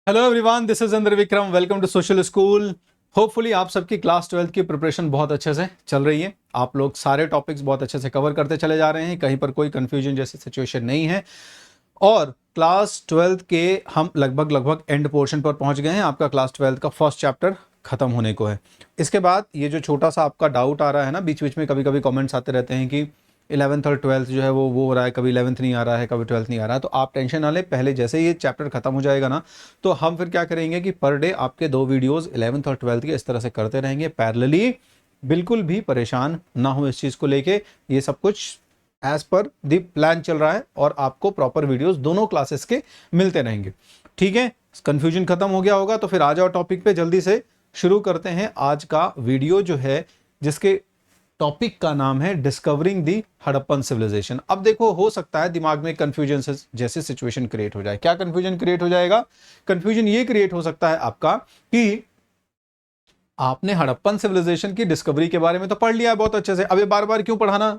Hello everyone, this is Indra Vikram. Welcome to social school. Hopefully आप सबकी class 12th की preparation बहुत अच्छे से चल रही है। आप लोग सारे टॉपिक्स बहुत अच्छे से कवर करते चले जा रहे हैं, कहीं पर कोई कंफ्यूजन जैसी सिचुएशन नहीं है। और क्लास 12th के हम लगभग एंड पोर्शन पर पहुंच गए हैं। आपका क्लास 12th का फर्स्ट चैप्टर खत्म होने को है। इसके बाद ये जो छोटा सा आपका डाउट आ रहा है ना, बीच बीच में कभी कभी कमेंट्स आते रहते हैं कि 11th और 12th जो है वो हो रहा है, कभी 11th नहीं आ रहा है, कभी 12th नहीं आ रहा है। तो आप टेंशन ना लें, पहले जैसे ही ये चैप्टर खत्म हो जाएगा ना, तो हम फिर क्या करेंगे कि पर डे आपके 2 वीडियोस 11th और 12th के इस तरह से करते रहेंगे पैरेलली। बिल्कुल भी परेशान ना हो इस चीज़ को लेके, ये सब कुछ एज पर द प्लान चल रहा है और आपको प्रॉपर वीडियोस दोनों क्लासेस के मिलते रहेंगे। ठीक है, कंफ्यूजन खत्म हो गया होगा तो फिर आ जाओ टॉपिक पे, जल्दी से शुरू करते हैं आज का वीडियो जो है, जिसके टॉपिक का नाम है डिस्कवरिंग दी हड़प्पन सिविलाइजेशन। अब देखो, हो सकता है दिमाग में कंफ्यूजन जैसे सिचुएशन क्रिएट हो जाए। क्या कंफ्यूजन क्रिएट हो जाएगा? कंफ्यूजन ये क्रिएट हो सकता है आपका कि आपने हड़प्पन सिविलाइजेशन की डिस्कवरी के बारे में तो पढ़ लिया है बहुत अच्छे से, अब ये बार बार क्यों पढ़ाना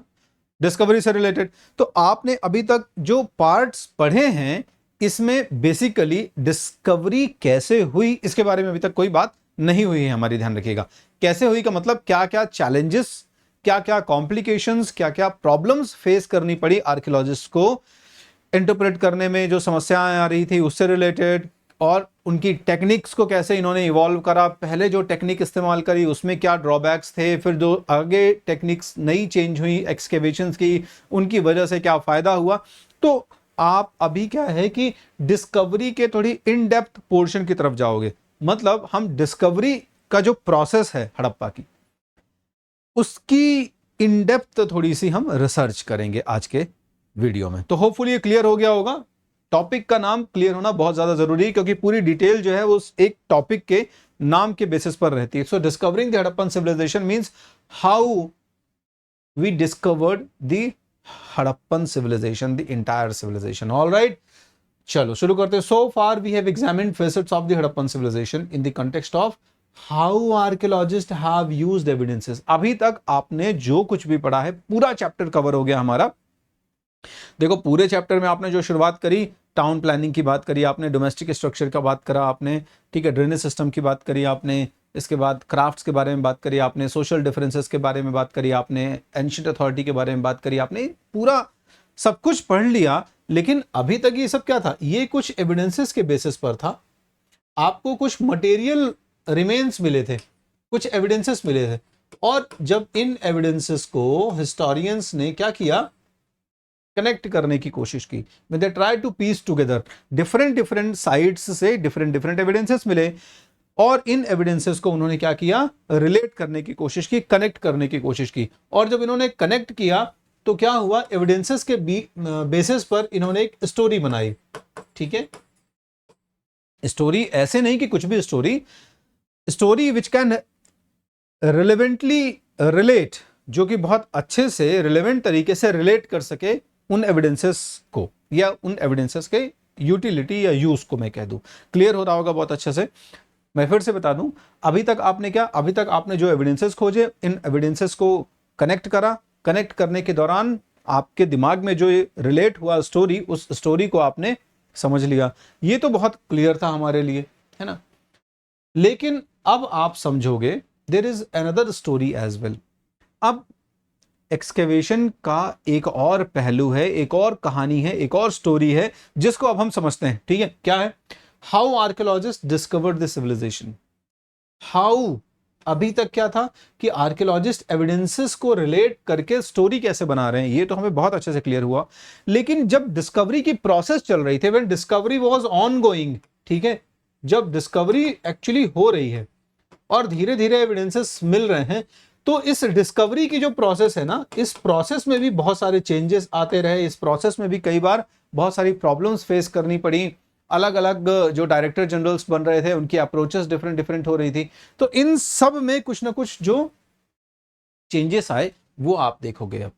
डिस्कवरी से रिलेटेड? तो आपने अभी तक जो पार्ट्स पढ़े हैं, इसमें बेसिकली डिस्कवरी कैसे हुई इसके बारे में अभी तक कोई बात नहीं हुई है हमारी। ध्यान रखिएगा, कैसे हुई का मतलब क्या क्या चैलेंजेस, क्या क्या कॉम्प्लिकेशंस, क्या क्या प्रॉब्लम्स फेस करनी पड़ी आर्कियोलॉजिस्ट को इंटरप्रेट करने में, जो समस्याएं आ रही थी उससे रिलेटेड, और उनकी टेक्निक्स को कैसे इन्होंने इवॉल्व करा, पहले जो टेक्निक इस्तेमाल करी उसमें क्या ड्रॉबैक्स थे, फिर जो आगे टेक्निक्स नई चेंज हुई एक्सकेवेशंस की, उनकी वजह से क्या फायदा हुआ। तो आप अभी क्या है कि डिस्कवरी के थोड़ी इन डेप्थ पोर्शन की तरफ जाओगे। मतलब हम डिस्कवरी का जो प्रोसेस है हड़प्पा की, उसकी इन डेप्थ थोड़ी सी हम रिसर्च करेंगे आज के वीडियो में। तो होपफुली ये क्लियर हो गया होगा। टॉपिक का नाम क्लियर होना बहुत ज्यादा जरूरी है, क्योंकि पूरी डिटेल जो है वो एक टॉपिक के नाम के बेसिस पर रहती है। So discovering the Harappan civilisation means how we discovered the Harappan civilisation, the entire civilisation. Alright, चलो शुरू करते हैं। So far we have examined facets of the Harappan civilisation in the context of how archaeologist have used evidences. अभी तक आपने जो कुछ भी पढ़ा है, पूरा चैप्टर कवर हो गया हमारा। देखो, पूरे चैप्टर में आपने जो शुरुआत करी, टाउन प्लानिंग की बात करी आपने, डोमेस्टिक स्ट्रक्चर का बात करा आपने, ठीक है, ड्रेनेज सिस्टम की बात करी आपने, इसके बाद क्राफ्ट्स के बारे में बात करी आपने, सोशल डिफरेंसेस के बारे में बात करी आपने, एंशिएंट अथॉरिटी के बारे में बात करी आपने, पूरा सब कुछ पढ़ लिया। लेकिन अभी तक ये सब क्या था? ये कुछ एविडेंसेस के बेसिस पर था। आपको कुछ मटेरियल रिमेन्स मिले थे, कुछ एविडेंसेस मिले थे, और जब इन एविडेंसेस को हिस्टोरियंस ने क्या किया, कनेक्ट करने की कोशिश की, they try to piece together different sites से डिफरेंट एविडेंसेस मिले, और इन एविडेंसेस को उन्होंने क्या किया, रिलेट करने की कोशिश की, कनेक्ट करने की कोशिश की। और जब इन्होंने कनेक्ट किया तो क्या हुआ, एविडेंसेस के बेसिस पर इन्होंने एक स्टोरी बनाई। ठीक है, स्टोरी ऐसे नहीं कि कुछ भी story which can relevantly relate, जो कि बहुत अच्छे से रिलेवेंट तरीके से रिलेट कर सके उन एविडेंसेस को, या उन एविडेंसेस के यूटिलिटी या यूज को मैं कह दूं। क्लियर हो रहा होगा बहुत अच्छे से। मैं फिर से बता दूं, अभी तक आपने जो एविडेंसेस खोजे, इन एविडेंसेस को कनेक्ट करा, कनेक्ट करने के दौरान आपके दिमाग में जो रिलेट हुआ स्टोरी, उस स्टोरी को आपने समझ लिया। ये तो बहुत क्लियर था हमारे लिए, है ना। लेकिन अब आप समझोगे there is another story as well. अब एक्सकेवेशन का एक और पहलू है, एक और कहानी है, एक और स्टोरी है, जिसको अब हम समझते हैं। ठीक है, क्या है? How archaeologist discovered the civilisation. How, अभी तक क्या था कि आर्कियोलॉजिस्ट एविडेंसेस को रिलेट करके स्टोरी कैसे बना रहे हैं, ये तो हमें बहुत अच्छे से क्लियर हुआ। लेकिन जब डिस्कवरी की प्रोसेस चल रही थी, व्हेन डिस्कवरी वाज ऑनगोइंग, ठीक है, जब डिस्कवरी एक्चुअली हो रही है और धीरे धीरे एविडेंसेस मिल रहे हैं, तो इस डिस्कवरी की जो प्रोसेस है ना, इस प्रोसेस में भी बहुत सारे चेंजेस आते रहे। इस प्रोसेस में भी कई बार बहुत सारी प्रॉब्लम्स फेस करनी पड़ी। अलग अलग जो डायरेक्टर जनरल्स बन रहे थे, उनकी अप्रोचेस डिफरेंट हो रही थी। तो इन सब में कुछ ना कुछ जो चेंजेस आए वो आप देखोगे। अब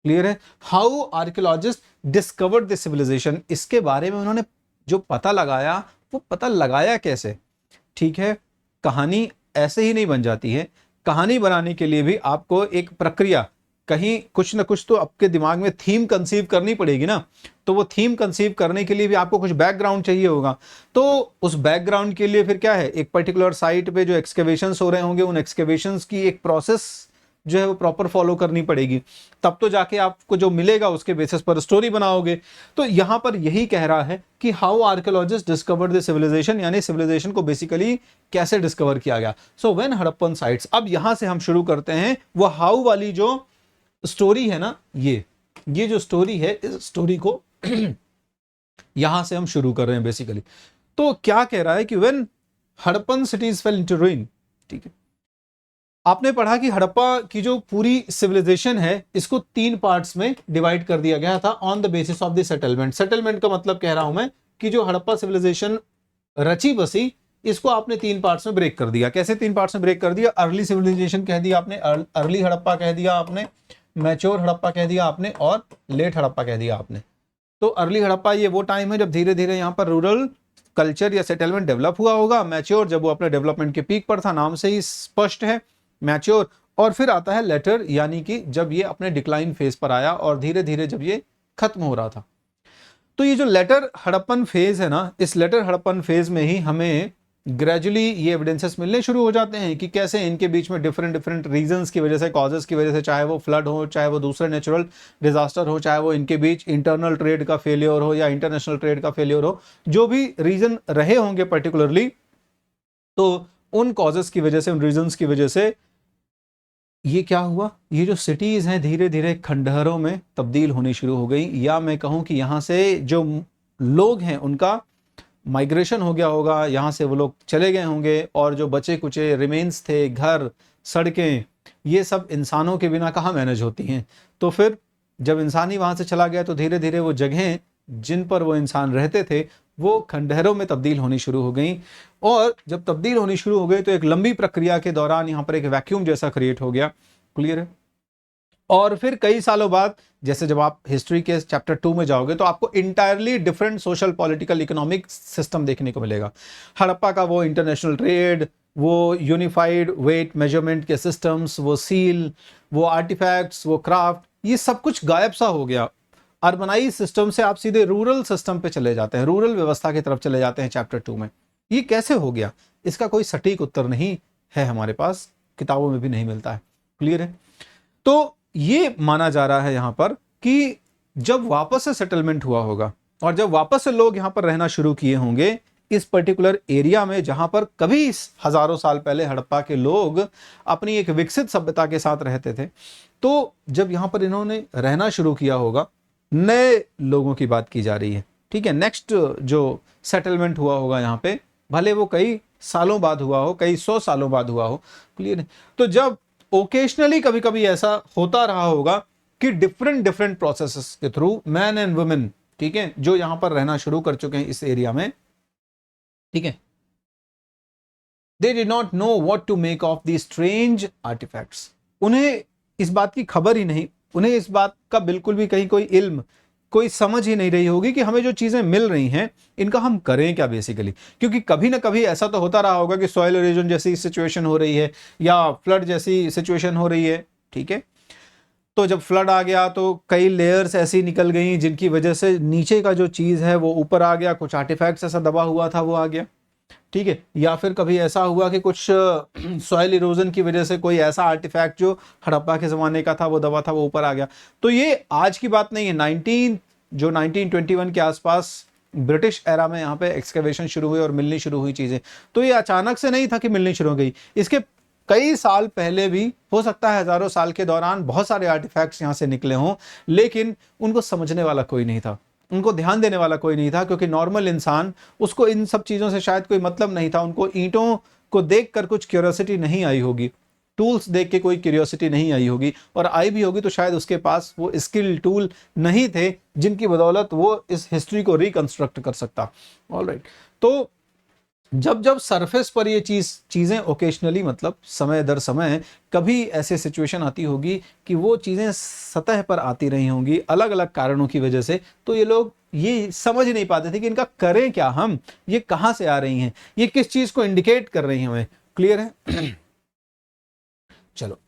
क्लियर है? How archaeologist discovered the civilisation, इसके बारे में उन्होंने जो पता लगाया, वो पता लगाया कैसे? ठीक है, कहानी ऐसे ही नहीं बन जाती है। कहानी बनाने के लिए भी आपको एक प्रक्रिया, कहीं कुछ ना कुछ तो आपके दिमाग में थीम कंसीव करनी पड़ेगी ना, तो वो थीम कंसीव करने के लिए भी आपको कुछ बैकग्राउंड चाहिए होगा। तो उस बैकग्राउंड के लिए फिर क्या है, एक पर्टिकुलर साइट पे जो एक्सकेवेशंस हो रहे होंगे, उन एक्सकेवेशंस की एक प्रोसेस जो है वो प्रॉपर फॉलो करनी पड़ेगी, तब तो जाके आपको जो मिलेगा उसके बेसिस पर स्टोरी बनाओगे। तो यहां पर यही कह रहा है कि how archaeologist discovered the civilisation, यानी सिविलाइजेशन को बेसिकली कैसे डिस्कवर किया गया। सो व्हेन हड़प्पन साइट्स, अब यहां से हम शुरू करते हैं वो हाउ वाली जो स्टोरी है ना, ये जो स्टोरी है, इस स्टोरी को यहां से हम शुरू कर रहे हैं बेसिकली। तो क्या कह रहा है कि when Harappan cities fail into ruin, ठीक है, आपने पढ़ा कि हड़प्पा की जो पूरी सिविलाइजेशन है इसको 3 पार्ट्स में डिवाइड कर दिया गया था on the basis of the settlement. Settlement का मतलब कह रहा हूं मैं कि जो हड़प्पा सिविलाइजेशन रची बसी, इसको आपने 3 पार्ट्स में ब्रेक कर दिया। कैसे 3 पार्ट्स में ब्रेक कर दिया? अर्ली सिविलाइजेशन कह दिया आपने, अर्ली हड़प्पा कह दिया आपने, मैच्योर हड़प्पा कह दिया आपने, और लेट हड़प्पा कह दिया आपने। तो अर्ली हड़प्पा ये वो टाइम है जब धीरे धीरे यहाँ पर रूरल कल्चर या सेटलमेंट डेवलप हुआ होगा। मैच्योर जब वो अपने डेवलपमेंट के पीक पर था, नाम से ही स्पष्ट है मैच्योर। और फिर आता है लेटर, यानी कि जब ये अपने डिक्लाइन फेज पर आया और धीरे धीरे जब ये खत्म हो रहा था। तो ये जो लेटर हड़प्पन फेज है ना, इस लेटर हड़प्पन फेज में ही हमें ग्रेजुअली ये एविडेंसेस मिलने शुरू हो जाते हैं कि कैसे इनके बीच में डिफरेंट रीजंस की वजह से, कॉजेस की वजह से, चाहे वो फ्लड हो, चाहे वो दूसरे नेचुरल डिजास्टर हो, चाहे वो इनके बीच इंटरनल ट्रेड का फेलियर हो या इंटरनेशनल ट्रेड का फेलियर हो, जो भी रीजन रहे होंगे पर्टिकुलरली, तो उन कॉजेस की वजह से, उन रीजंस की वजह से ये क्या हुआ, ये जो सिटीज हैं धीरे धीरे खंडहरों में तब्दील होनी शुरू हो गई। या मैं कहूं कि यहां से जो लोग हैं उनका माइग्रेशन हो गया होगा, यहाँ से वो लोग चले गए होंगे, और जो बचे कुचे रिमेन्स थे, घर, सड़कें, ये सब इंसानों के बिना कहाँ मैनेज होती हैं। तो फिर जब इंसान ही वहाँ से चला गया तो धीरे धीरे वो जगहें जिन पर वो इंसान रहते थे वो खंडहरों में तब्दील होनी शुरू हो गई। और जब तब्दील होनी शुरू हो गई तो एक लंबी प्रक्रिया के दौरान यहाँ पर एक वैक्यूम जैसा क्रिएट हो गया। क्लियर है? और फिर कई सालों बाद, जैसे जब आप हिस्ट्री के चैप्टर 2 में जाओगे तो आपको entirely different social, political, economic system देखने को मिलेगा। हड़प्पा का वो इंटरनेशनल ट्रेड, वो यूनिफाइड वेट मेजरमेंट के सिस्टम्स, वो सील, वो आर्टिफैक्ट्स, वो क्राफ्ट, ये सब कुछ गायब सा हो गया। अर्बनाइज सिस्टम से आप सीधे रूरल सिस्टम पे चले जाते हैं, रूरल व्यवस्था की तरफ चले जाते हैं चैप्टर 2 में। ये कैसे हो गया, इसका कोई सटीक उत्तर नहीं है हमारे पास, किताबों में भी नहीं मिलता है। क्लियर है? तो ये माना जा रहा है यहां पर कि जब वापस से सेटलमेंट हुआ होगा और जब वापस से लोग यहां पर रहना शुरू किए होंगे इस पर्टिकुलर एरिया में, जहां पर कभी हजारों साल पहले हड़प्पा के लोग अपनी एक विकसित सभ्यता के साथ रहते थे, तो जब यहां पर इन्होंने रहना शुरू किया होगा, नए लोगों की बात की जा रही है। ठीक है, नेक्स्ट जो सेटलमेंट हुआ होगा यहां पे, भले वो कई सालों बाद हुआ हो, कई 100 सालों बाद हुआ हो। क्लियर है? तो जब ओकेशनली कभी कभी ऐसा होता रहा होगा कि डिफरेंट प्रोसेसेस के थ्रू मैन एंड वुमेन, ठीक है, जो यहां पर रहना शुरू कर चुके हैं इस एरिया में, ठीक है, they did not know what to make of the strange artefacts. उन्हें इस बात की खबर ही नहीं, उन्हें इस बात का बिल्कुल भी कहीं कोई इल्म, कोई समझ ही नहीं रही होगी कि हमें जो चीजें मिल रही हैं इनका हम करें क्या बेसिकली। क्योंकि कभी ना कभी ऐसा तो होता रहा होगा कि सॉइल इरोजन जैसी सिचुएशन हो रही है या फ्लड जैसी सिचुएशन हो रही है। ठीक है, तो जब फ्लड आ गया तो कई लेयर्स ऐसी निकल गई जिनकी वजह से नीचे का जो चीज है वो ऊपर आ गया, कुछ आर्टिफैक्ट्स ऐसा दबा हुआ था वो आ गया। ठीक है, या फिर कभी ऐसा हुआ कि कुछ सॉइल इरोजन की वजह से कोई ऐसा आर्टिफैक्ट जो हड़प्पा के जमाने का था वो दबा था वो ऊपर आ गया। तो ये आज की बात नहीं है, 1921 के आसपास ब्रिटिश एरा में यहाँ पे एक्सकेवेशन शुरू हुई और मिलनी शुरू हुई चीजें। तो ये अचानक से नहीं था कि मिलनी शुरू हो गई, इसके कई साल पहले भी हो सकता है, हजारों साल के दौरान बहुत सारे आर्टिफैक्ट्स यहाँ से निकले हों, लेकिन उनको समझने वाला कोई नहीं था, उनको ध्यान देने वाला कोई नहीं था, क्योंकि नॉर्मल इंसान, उसको इन सब चीजों से शायद कोई मतलब नहीं था। उनको ईंटों को देखकर कुछ क्यूरियोसिटी नहीं आई होगी, टूल्स देख के कोई क्यूरियोसिटी नहीं आई होगी, और आई भी होगी तो शायद उसके पास वो स्किल टूल नहीं थे जिनकी बदौलत वो इस हिस्ट्री को रिकंस्ट्रक्ट कर सकता। ऑलराइट, तो जब जब सरफेस पर ये चीजें ओकेशनली, मतलब समय दर समय, कभी ऐसे सिचुएशन आती होगी कि वो चीजें सतह पर आती रही होंगी अलग अलग कारणों की वजह से, तो ये लोग ये समझ नहीं पाते थे कि इनका करें क्या, हम ये कहां से आ रही हैं, ये किस चीज को इंडिकेट कर रही हैं हमें। क्लियर है? चलो,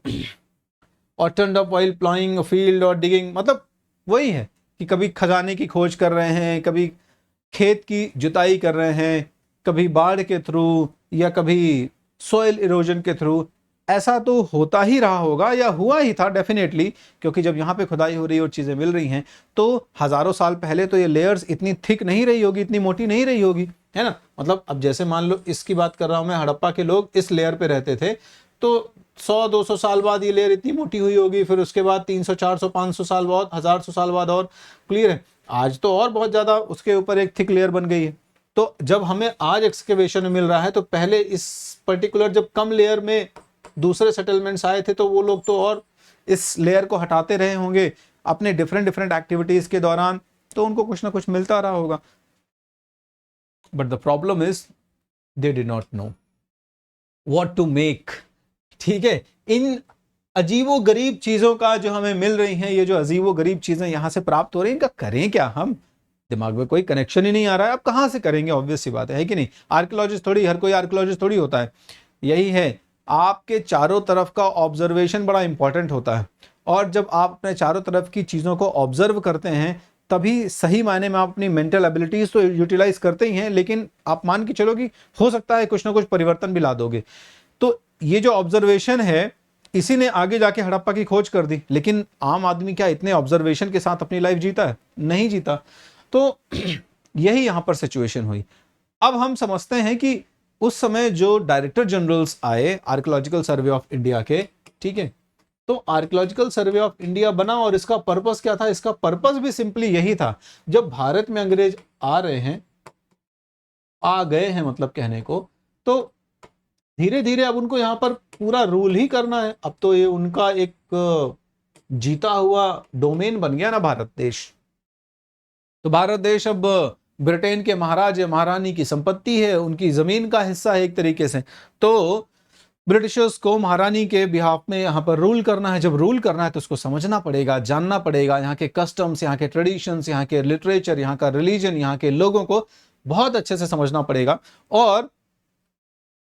और turn up while ploughing field और डिगिंग, मतलब वही है कि कभी खजाने की खोज कर रहे हैं, कभी खेत की जुताई कर रहे हैं, कभी बाढ़ के थ्रू या कभी सॉइल इरोजन के थ्रू। ऐसा तो होता ही रहा होगा या हुआ ही था डेफिनेटली, क्योंकि जब यहाँ पे खुदाई हो रही है और चीज़ें मिल रही हैं तो हज़ारों साल पहले तो ये लेयर्स इतनी थिक नहीं रही होगी, इतनी मोटी नहीं रही होगी, है ना। मतलब अब जैसे मान लो इसकी बात कर रहा हूँ मैं, हड़प्पा के लोग इस लेयर पे रहते थे, तो 100-200 साल बाद ये लेयर इतनी मोटी हुई होगी, फिर उसके बाद 300-400-500 साल बाद, 1000 साल बाद और क्लियर है, आज तो और बहुत ज़्यादा उसके ऊपर एक थिक लेयर बन गई है। तो जब हमें आज एक्सकेवेशन में मिल रहा है, तो पहले इस पर्टिकुलर जब कम लेयर में दूसरे सेटलमेंट्स आए थे तो वो लोग तो और इस लेयर को हटाते रहे होंगे अपने डिफरेंट डिफरेंट एक्टिविटीज के दौरान, तो उनको कुछ ना कुछ मिलता रहा होगा। But the problem is they did not know what to make. ठीक है, इन अजीबो गरीब चीजों का जो हमें मिल रही हैं, ये जो अजीबो गरीब चीजें यहां से प्राप्त हो रही हैं, इनका करें क्या हम? दिमाग में कोई कनेक्शन ही नहीं आ रहा है, अब कहां से करेंगे? ऑब्वियस सी बात है कि नहीं? आर्कियोलॉजिस्ट थोड़ी, हर कोई आर्कियोलॉजिस्ट थोड़ी होता है। यही है, आपके चारों तरफ का ऑब्जर्वेशन बड़ा इंपॉर्टेंट होता है, और जब आप अपने चारों तरफ की चीजों को ऑब्जर्व करते हैं तभी सही मायने में आप अपनी मेंटल एबिलिटीज तो यूटिलाइज करते ही हैं, लेकिन आप मान के चलो कि हो सकता है कुछ ना कुछ परिवर्तन भी ला दोगे। तो ये जो ऑब्जर्वेशन है, इसी ने आगे जाके हड़प्पा की खोज कर दी। लेकिन आम आदमी क्या इतने ऑब्जर्वेशन के साथ अपनी लाइफ जीता है? नहीं जीता। तो यही यहां पर सिचुएशन हुई। अब हम समझते हैं कि उस समय जो डायरेक्टर जनरल्स आए आर्कियोलॉजिकल सर्वे ऑफ इंडिया के, ठीक है, तो आर्कियोलॉजिकल सर्वे ऑफ इंडिया बना और इसका पर्पस क्या था? इसका पर्पस भी सिंपली यही था, जब भारत में अंग्रेज आ रहे हैं, आ गए हैं मतलब कहने को, तो धीरे धीरे अब उनको यहां पर पूरा रूल ही करना है। अब तो ये उनका एक जीता हुआ डोमेन बन गया ना भारत देश। तो भारत देश अब ब्रिटेन के महाराज या महारानी की संपत्ति है, उनकी जमीन का हिस्सा है एक तरीके से। तो ब्रिटिशर्स को महारानी के बिहाफ में यहाँ पर रूल करना है। जब रूल करना है तो उसको समझना पड़ेगा, जानना पड़ेगा, यहाँ के कस्टम्स, यहाँ के ट्रेडिशंस, यहाँ के लिटरेचर, यहाँ का रिलीजन, यहाँ के लोगों को बहुत अच्छे से समझना पड़ेगा। और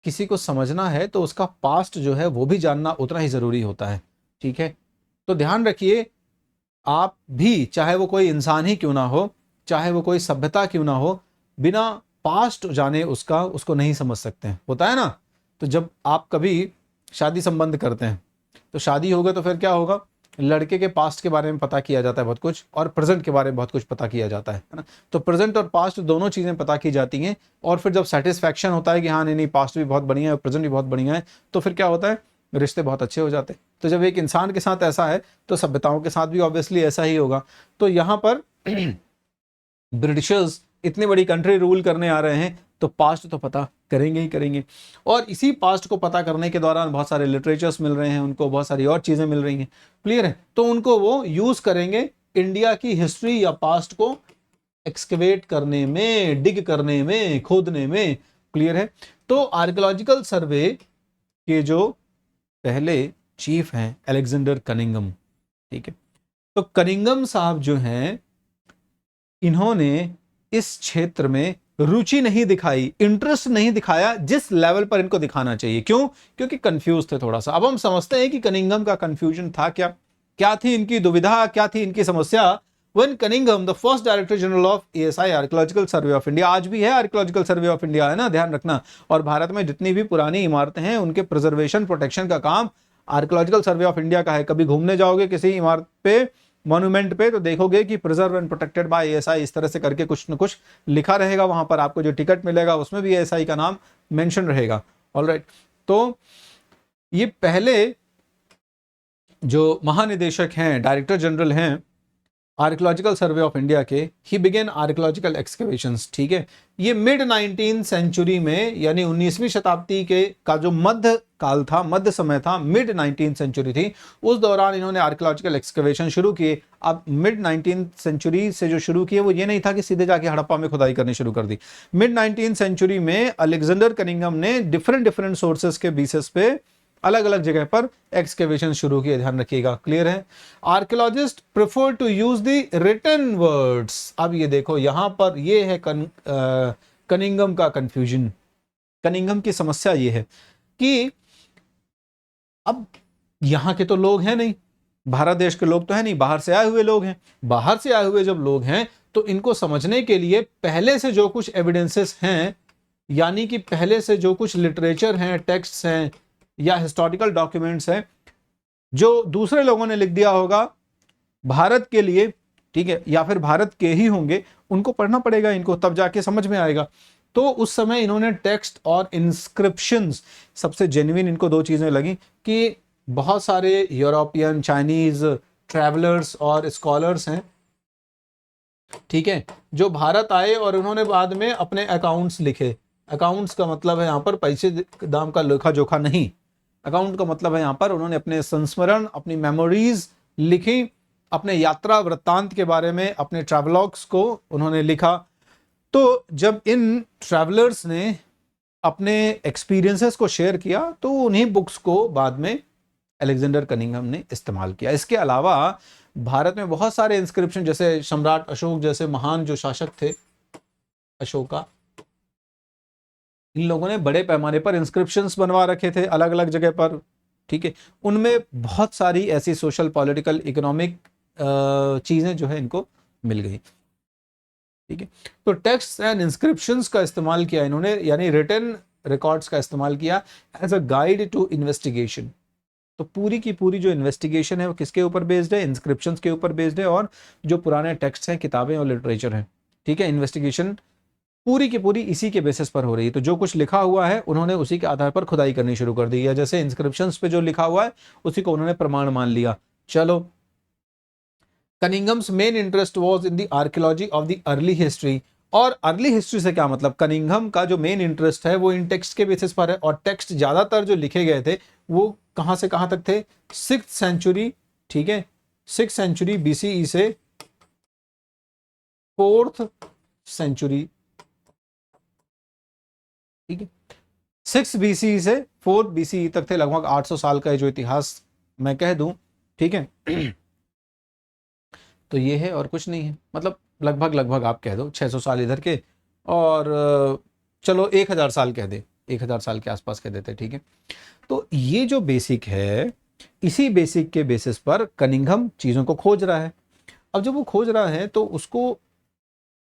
किसी को समझना है तो उसका पास्ट जो है वो भी जानना उतना ही जरूरी होता है। ठीक है, तो ध्यान रखिए, आप भी, चाहे वो कोई इंसान ही क्यों ना हो, चाहे वो कोई सभ्यता क्यों ना हो, बिना पास्ट जाने उसको नहीं समझ सकते हैं। होता है ना, तो जब आप कभी शादी संबंध करते हैं तो शादी होगा तो फिर क्या होगा? लड़के के पास्ट के बारे में पता किया जाता है बहुत कुछ, और प्रेजेंट के बारे में बहुत कुछ पता किया जाता है ना। तो प्रेजेंट और पास्ट दोनों चीज़ें पता की जाती हैं, और फिर जब सेटिस्फैक्शन होता है कि हाँ नहीं पास्ट भी बहुत बढ़िया है, प्रेजेंट भी बहुत बढ़िया है, तो फिर क्या होता है? रिश्ते बहुत अच्छे हो जाते हैं। तो जब एक इंसान के साथ ऐसा है तो सभ्यताओं के साथ भी ऑब्वियसली ऐसा ही होगा। तो यहाँ पर ब्रिटिशर्स इतनी बड़ी कंट्री रूल करने आ रहे हैं तो पास्ट तो पता करेंगे ही करेंगे, और इसी पास्ट को पता करने के दौरान बहुत सारे लिटरेचर्स मिल रहे हैं उनको, बहुत सारी और चीजें मिल रही हैं, क्लियर है। तो उनको वो यूज करेंगे इंडिया की हिस्ट्री या पास्ट को एक्सकेवेट करने में, डिग करने में, खोदने में, क्लियर है। तो आर्कियोलॉजिकल सर्वे के जो पहले चीफ हैं अलेक्जेंडर कनिंघम, ठीक है, तो कनिंघम साहब जो हैं, इन्होंने इस क्षेत्र में रुचि नहीं दिखाई, इंटरेस्ट नहीं दिखाया जिस लेवल पर इनको दिखाना चाहिए। क्यों? क्योंकि कंफ्यूज थे थोड़ा सा। अब हम समझते हैं कि कनिंघम का कंफ्यूजन था क्या, क्या थी इनकी दुविधा, क्या थी इनकी समस्या। When Cunningham, the first Director General of ASI, Archaeological Survey of India, आज भी है Archaeological Survey of India, है ना, ध्यान रखना। और भारत में जितनी भी पुरानी इमारतें हैं उनके प्रिजर्वेशन प्रोटेक्शन का काम आर्कियोलॉजिकल सर्वे ऑफ इंडिया का है। कभी घूमने जाओगे किसी इमारत पे, मॉन्यूमेंट पे, तो देखोगे कि preserve and protected by ASI, इस तरह से करके कुछ न कुछ लिखा रहेगा वहां पर। आपको जो टिकट मिलेगा उसमें भी एएसआई का नाम मेंशन रहेगा। ऑलराइट, तो ये पहले जो महानिदेशक हैं, डायरेक्टर जनरल हैं आर्कियोलॉजिकल सर्वे ऑफ इंडिया के, ही बिगेन आर्कियोलॉजिकल एक्सकेवेशंस। ठीक है, ये मिड 19th सेंचुरी में, यानी 19वीं शताब्दी के का जो मध्य काल था, मध्य समय था, मिड 19th सेंचुरी थी, उस दौरान इन्होंने आर्कियोलॉजिकल एक्सकेवेशन शुरू किए। अब मिड 19th सेंचुरी से जो शुरू किए वो ये नहीं था कि सीधे जाके हड़प्पा में खुदाई करनी शुरू कर दी। मिड 19th सेंचुरी में अलेक्जेंडर कनिंघम ने डिफरेंट सोर्सेस के बेसिस पे अलग अलग जगह पर एक्सकेवेशन शुरू किए। ध्यान रखिएगा, क्लियर है। Archaeologist prefer to use the written words. अब ये देखो, यहां पर ये है कनिंघम का कंफ्यूजन। कनिंघम की समस्या ये है कि अब यहां के तो लोग हैं नहीं, भारत देश के लोग तो है नहीं, बाहर से आए हुए लोग हैं। बाहर से आए हुए जब लोग हैं तो इनको समझने के लिए पहले से जो कुछ एविडेंसेस हैं, यानी कि पहले से जो कुछ लिटरेचर हैं, टेक्स्ट हैं या हिस्टोरिकल डॉक्यूमेंट्स हैं जो दूसरे लोगों ने लिख दिया होगा भारत के लिए, ठीक है, या फिर भारत के ही होंगे, उनको पढ़ना पड़ेगा इनको, तब जाके समझ में आएगा। तो उस समय इन्होंने टेक्स्ट और इंस्क्रिप्शंस, सबसे जेन्युइन इनको दो चीजें लगी कि बहुत सारे यूरोपियन, चाइनीज ट्रैवलर्स और स्कॉलर्स हैं, ठीक है, जो भारत आए और उन्होंने बाद में अपने अकाउंट्स लिखे। अकाउंट्स का मतलब है यहाँ पर पैसे दाम का लेखा जोखा नहीं, अकाउंट का मतलब है यहाँ पर उन्होंने अपने संस्मरण, अपनी मेमोरीज लिखी, अपने यात्रा वृत्तांत के बारे में, अपने ट्रैवलॉग्स को उन्होंने लिखा। तो जब इन ट्रैवलर्स ने अपने एक्सपीरियंसेस को शेयर किया तो उन्हीं बुक्स को बाद में अलेक्जेंडर कनिंघम ने इस्तेमाल किया। इसके अलावा भारत में बहुत सारे इंस्क्रिप्शन, जैसे सम्राट अशोक जैसे महान जो शासक थे, अशोका, इन लोगों ने बड़े पैमाने पर इंस्क्रिप्शंस बनवा रखे थे अलग अलग जगह पर, ठीक है। उनमें बहुत सारी ऐसी सोशल, पॉलिटिकल, इकोनॉमिक चीजें जो है इनको मिल गई, ठीक है। तो टेक्स्ट एंड इंस्क्रिप्शंस का इस्तेमाल किया इन्होंने, यानी रिटन रिकॉर्ड्स का इस्तेमाल किया as a guide to investigation. तो पूरी की पूरी जो इन्वेस्टिगेशन है वो किसके ऊपर बेस्ड है? इंस्क्रिप्शंस के ऊपर बेस्ड है, और जो पुराने टेक्स्ट हैं, किताबें और लिटरेचर हैं, ठीक है। इन्वेस्टिगेशन पूरी की पूरी इसी के बेसिस पर हो रही है। तो जो कुछ लिखा हुआ है उन्होंने उसी के आधार पर खुदाई करनी शुरू कर दी है। जैसे इंस्क्रिप्शंस पे जो लिखा हुआ है उसी को उन्होंने प्रमाण मान लिया। चलो, Cunningham's main interest was in the archaeology of the early history. और अर्ली हिस्ट्री से क्या मतलब? कनिंघम का जो मेन इंटरेस्ट है वो इन टेक्स्ट के बेसिस पर है, और टेक्स्ट ज्यादातर जो लिखे गए थे वो कहां से कहां तक थे? 6th सेंचुरी, ठीक है, 6th सेंचुरी बीसीई से 4th सेंचुरी, ठीक है, 6 बीसी से 4 बीसी तक थे। लगभग 800 साल का जो इतिहास मैं कह दूं, ठीक है। तो ये है और कुछ नहीं है, मतलब लगभग लगभग आप कह दो 600 साल इधर के, और चलो 1000 साल कह दे, 1000 साल के आसपास कह देते, ठीक है। तो ये जो बेसिक है, इसी बेसिक के बेसिस पर कनिंघम चीजों को खोज रहा है। अब जब वो खोज रहा है तो उसको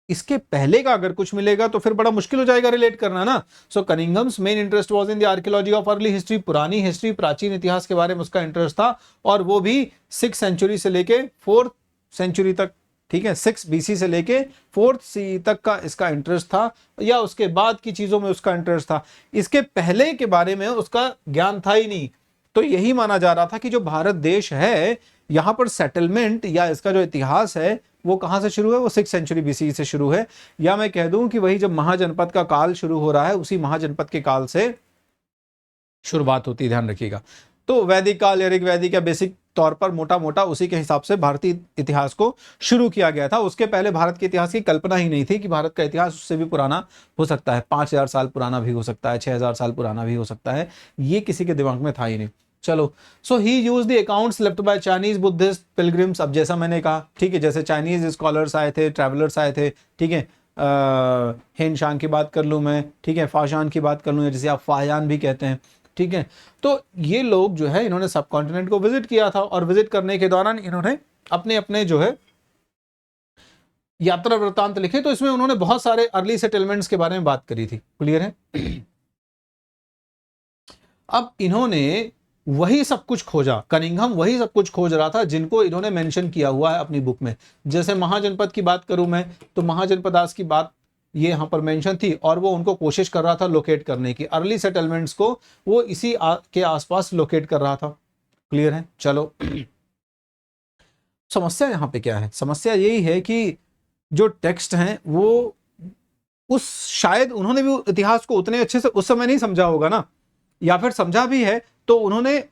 इसके पहले का अगर कुछ मिलेगा तो फिर बड़ा मुश्किल हो जाएगा रिलेट करना ना। So Cunningham's main interest was in the archaeology of early history. पुरानी हिस्ट्री, प्राचीन इतिहास के बारे में उसका इंटरेस्ट था, और वो भी 6th सेंचुरी से लेके 4th सेंचुरी तक, ठीक है, 6 बीसी से लेके 4th सी तक का इसका इंटरेस्ट था, या उसके बाद की चीजों में उसका इंटरेस्ट था। इसके पहले के बारे में उसका ज्ञान था ही नहीं। तो यही माना जा रहा था कि जो भारत देश है, यहां पर सेटलमेंट या इसका जो इतिहास है वो कहां से शुरू है? वो 6th सेंचुरी बीसी से शुरू है, या मैं कह दूं कि वही जब महाजनपद का काल शुरू हो रहा है उसी महाजनपद के काल से शुरुआत होती है, ध्यान रखिएगा। तो वैदिक काल या ऋग्वैदिक या बेसिक तौर पर मोटा मोटा उसी के हिसाब से भारतीय इतिहास को शुरू किया गया था। उसके पहले भारत के इतिहास की कल्पना ही नहीं थी कि भारत का इतिहास उससे भी पुराना हो सकता है, 5000 साल पुराना भी हो सकता है, 6000 साल पुराना भी हो सकता है, ये किसी के दिमाग में था ही नहीं। चलो, so he used the accounts left by Chinese Buddhist pilgrims. अब जैसा मैंने कहा, ठीक है, जैसे चाइनीज स्कॉलर्स आए थे, ट्रैवलर्स आए थे, ठीक है, हेन शांग की बात कर लूँ मैं, ठीक है, फाशान की बात कर लूँ, जिसे आप फायान भी कहते हैं, ठीक है। तो ये लोग जो है इन्होंने सब कॉन्टिनेंट को विजिट किया था, और विजिट करने के दौरान इन्होंने अपने अपने जो है यात्रा वृत्तांत लिखे। तो इसमें उन्होंने बहुत सारे अर्ली सेटलमेंट्स के बारे में बात करी थी, क्लियर है। अब इन्होंने वही सब कुछ खोजा, कनिंघम वही सब कुछ खोज रहा था जिनको इन्होंने मेंशन किया हुआ है अपनी बुक में। जैसे महाजनपद की बात करूं मैं, तो महाजनपदास की बात ये यहां पर मेंशन थी, और वो उनको कोशिश कर रहा था लोकेट करने की, अर्ली सेटलमेंट्स को वो इसी के आसपास लोकेट कर रहा था, क्लियर है। चलो, समस्या यहां पे क्या है? समस्या यही है कि जो टेक्स्ट हैं वो उस, शायद उन्होंने भी इतिहास को उतने अच्छे से उस समय नहीं समझा होगा ना, या फिर समझा भी है तो उन्होंने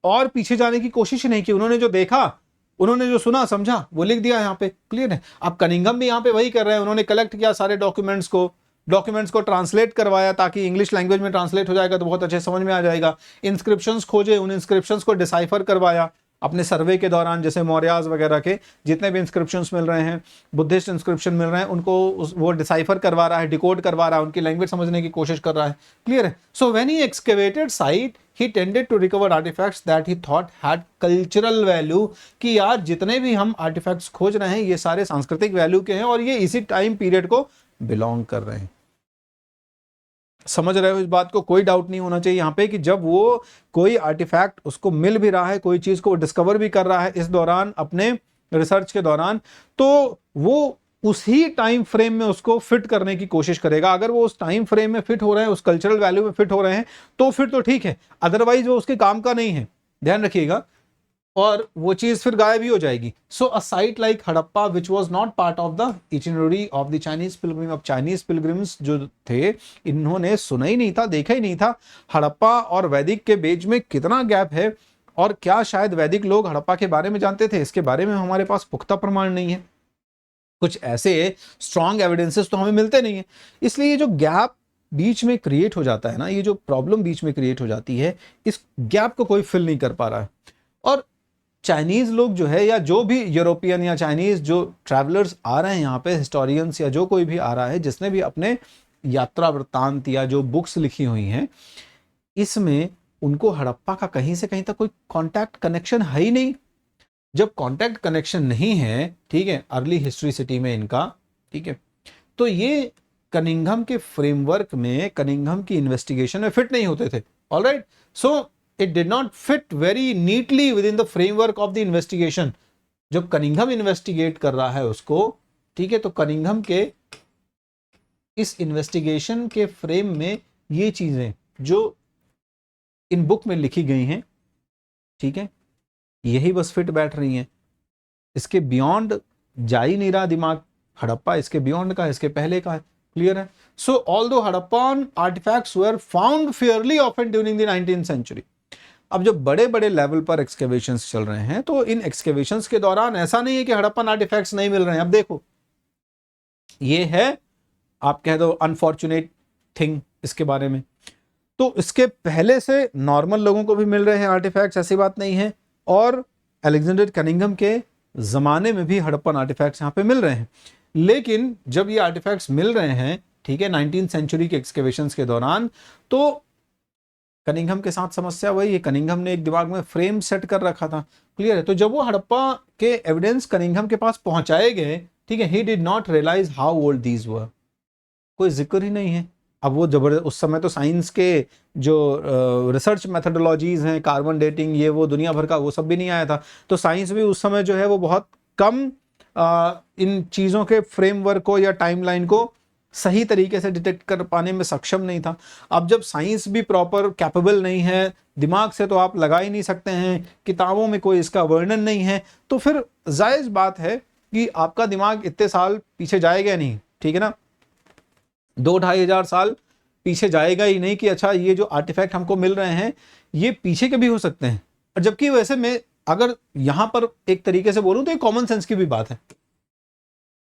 और पीछे जाने की कोशिश नहीं की। उन्होंने जो देखा, उन्होंने जो सुना समझा, वो लिख दिया यहाँ पे, क्लियर है। अब कनिंघम भी यहाँ पे वही कर रहे हैं, उन्होंने कलेक्ट किया सारे डॉक्यूमेंट्स को ट्रांसलेट करवाया, ताकि इंग्लिश लैंग्वेज में ट्रांसलेट हो जाएगा तो बहुत अच्छे समझ में आ जाएगा। इंस्क्रिप्शंस खोजे, उन इंस्क्रिप्शंस को डिसाइफर करवाया, अपने सर्वे के दौरान, जैसे मौर्याज वगैरह के जितने भी इंस्क्रिप्शंस मिल रहे हैं, बुद्धिस्ट इंस्क्रिप्शन मिल रहे हैं, उनको वो डिसाइफर करवा रहा है, डिकोड करवा रहा है, उनकी लैंग्वेज समझने की कोशिश कर रहा है। क्लियर है? So when he excavated site he tended to recover artifacts that he thought had cultural value, कि यार जितने भी हम आर्टिफैक्ट्स खोज रहे हैं ये सारे सांस्कृतिक वैल्यू के हैं और ये इसी टाइम पीरियड को बिलोंग कर रहे हैं। समझ रहे हो इस बात को? कोई डाउट नहीं होना चाहिए यहाँ पे कि जब वो कोई आर्टिफैक्ट उसको मिल भी रहा है, कोई चीज को डिस्कवर भी कर रहा है इस दौरान अपने रिसर्च के दौरान, तो वो उसी टाइम फ्रेम में उसको फिट करने की कोशिश करेगा। अगर वो उस टाइम फ्रेम में फिट हो रहे हैं, उस कल्चरल वैल्यू में फिट हो रहे हैं, तो फिर तो ठीक है, अदरवाइज वो उसके काम का नहीं है, ध्यान रखिएगा, और वो चीज फिर गायब ही हो जाएगी। So a site like Harappa which was not part of the itinerary of the Chinese pilgrim, अब चाइनीज पिलग्रिम्स जो थे इन्होंने सुना ही नहीं था, देखा ही नहीं था हड़प्पा और वैदिक के बीच में कितना गैप है, और क्या शायद वैदिक लोग हड़प्पा के बारे में जानते थे? इसके बारे में हमारे पास पुख्ता प्रमाण नहीं है, कुछ ऐसे स्ट्रॉन्ग एविडेंसेस तो हमें मिलते नहीं है। इसलिए ये जो गैप बीच में क्रिएट हो जाता है ना, ये जो प्रॉब्लम बीच में क्रिएट हो जाती है, इस गैप को कोई फिल नहीं कर पा रहा है। और चाइनीज लोग जो है, या जो भी यूरोपियन या चाइनीज जो ट्रैवलर्स आ रहे हैं यहाँ पे, हिस्टोरियंस या जो कोई भी आ रहा है जिसने भी अपने यात्रा वृत्तांत या जो बुक्स लिखी हुई हैं, इसमें उनको हड़प्पा का कहीं से कहीं तक कोई कॉन्टैक्ट कनेक्शन है ही नहीं। जब कॉन्टैक्ट कनेक्शन नहीं है, ठीक है, अर्ली हिस्ट्री सिटी में इनका, ठीक है, तो ये कनिंघम के फ्रेमवर्क में, कनिंघम की इन्वेस्टिगेशन में फिट नहीं होते थे। Alright, so it did not fit very neatly with in the framework of the investigation. जब कनिंघम इन्वेस्टिगेट कर रहा है उसको, ठीक है, तो कनिंघम के इस इन्वेस्टिगेशन के फ्रेम में ये चीजें जो इन बुक में लिखी गई हैं, ठीक है, यही बस फिट बैठ रही हैं। इसके बियॉन्ड जा ही नहीं रहा दिमाग। हड़प्पा इसके बियॉन्ड का है, इसके पहले का है। क्लियर है? So although Harappan artefacts were found fairly often during the 19th century. अब जो बड़े बड़े लेवल पर एक्सकेवेशंस चल रहे हैं, तो इन एक्सकेवेशंस के दौरान ऐसा नहीं है कि हड़प्पन आर्टिफैक्ट्स नहीं मिल रहे हैं। अब देखो, ये है, आप कह दो अनफॉर्चुनेट थिंग इसके बारे में। तो इसके पहले से नॉर्मल लोगों को भी मिल रहे हैं आर्टिफैक्ट्स, ऐसी बात नहीं है, और अलेक्जेंडर कनिंघम के जमाने में भी हड़प्पन आर्टिफैक्ट्स यहाँ पे मिल रहे हैं। लेकिन जब ये आर्टिफैक्ट्स मिल रहे हैं, ठीक है, 19th सेंचुरी के एक्सकेवेशंस के दौरान, तो कनिंघम के साथ समस्या वही है, कनिंघम ने एक दिमाग में फ्रेम सेट कर रखा था। क्लियर है? तो जब वो हड़प्पा के एविडेंस कनिंघम के पास पहुंचाए गए, ठीक है, he did not realise how old these were, कोई जिक्र ही नहीं है। अब वो जबरदस्त, उस समय तो साइंस के जो रिसर्च मेथडोलॉजीज हैं, कार्बन डेटिंग, ये वो दुनिया भर का, वो सब भी नहीं आया था। तो साइंस भी उस समय जो है वो बहुत कम इन चीज़ों के फ्रेमवर्क को या टाइमलाइन को सही तरीके से डिटेक्ट कर पाने में सक्षम नहीं था। अब जब साइंस भी प्रॉपर कैपेबल नहीं है, दिमाग से तो आप लगा ही नहीं सकते हैं, किताबों में कोई इसका वर्णन नहीं है, तो फिर जायज़ बात है कि आपका दिमाग इतने साल पीछे जाएगा नहीं, ठीक है ना, 2-2.5 साल पीछे जाएगा ही नहीं कि अच्छा ये जो आर्टिफैक्ट हमको मिल रहे हैं ये पीछे के भी हो सकते हैं। और जबकि वैसे मैं अगर यहां पर एक तरीके से बोलूं तो ये कॉमन सेंस की भी बात है,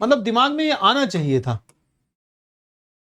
मतलब दिमाग में ये आना चाहिए था,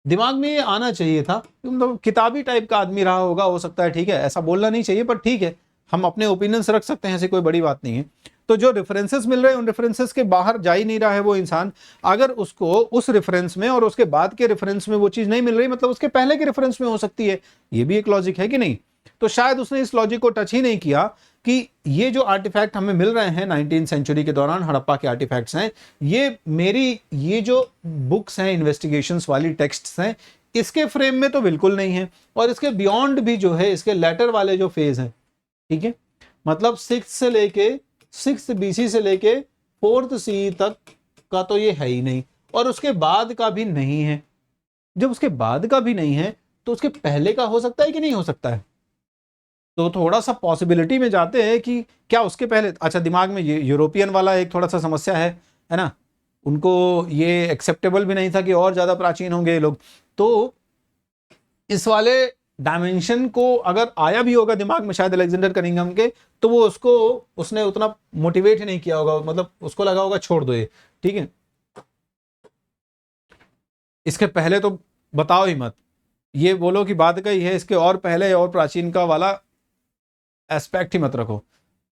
दिमाग में ये आना चाहिए था। मतलब किताबी टाइप का आदमी रहा होगा, हो सकता है, ठीक है, ऐसा बोलना नहीं चाहिए, पर ठीक है, हम अपने ओपिनियंस रख सकते हैं, ऐसी कोई बड़ी बात नहीं है। तो जो रेफरेंसेस मिल रहे हैं, उन रेफरेंसेस के बाहर जा ही नहीं रहा है वो इंसान। अगर उसको उस रेफरेंस में और उसके बाद के रेफरेंस में वो चीज नहीं मिल रही, मतलब उसके पहले के रेफरेंस में हो सकती है, ये भी एक लॉजिक है कि नहीं? तो शायद उसने इस लॉजिक को टच ही नहीं किया कि ये जो आर्टिफैक्ट हमें मिल रहे हैं 19th सेंचुरी के दौरान, हड़प्पा के आर्टिफैक्ट्स हैं, ये मेरी ये जो बुक्स हैं, इन्वेस्टिगेशंस वाली टेक्स्ट्स हैं, इसके फ्रेम में तो बिल्कुल नहीं है, और इसके बियॉन्ड भी जो है, इसके लेटर वाले जो फेज हैं, ठीक है, मतलब 6th BC से लेके 4th CE तक का तो ये है ही नहीं, और उसके बाद का भी नहीं है। जब उसके बाद का भी नहीं है तो उसके पहले का हो सकता है कि नहीं हो सकता है? तो थोड़ा सा पॉसिबिलिटी में जाते हैं कि क्या उसके पहले, अच्छा दिमाग में ये यूरोपियन वाला एक थोड़ा सा समस्या है ना, उनको ये एक्सेप्टेबल भी नहीं था कि और ज्यादा प्राचीन होंगे ये लोग। तो इस वाले डायमेंशन को अगर आया भी होगा दिमाग में शायद अलेक्जेंडर कनिंघम के, तो वो उसने उतना मोटिवेट ही नहीं किया होगा, मतलब उसको लगा होगा छोड़ दो ये, ठीक है, इसके पहले तो बताओ ही मत, ये बोलो कि बाद का ही है, इसके और पहले और प्राचीन का वाला एस्पेक्ट ही मत रखो।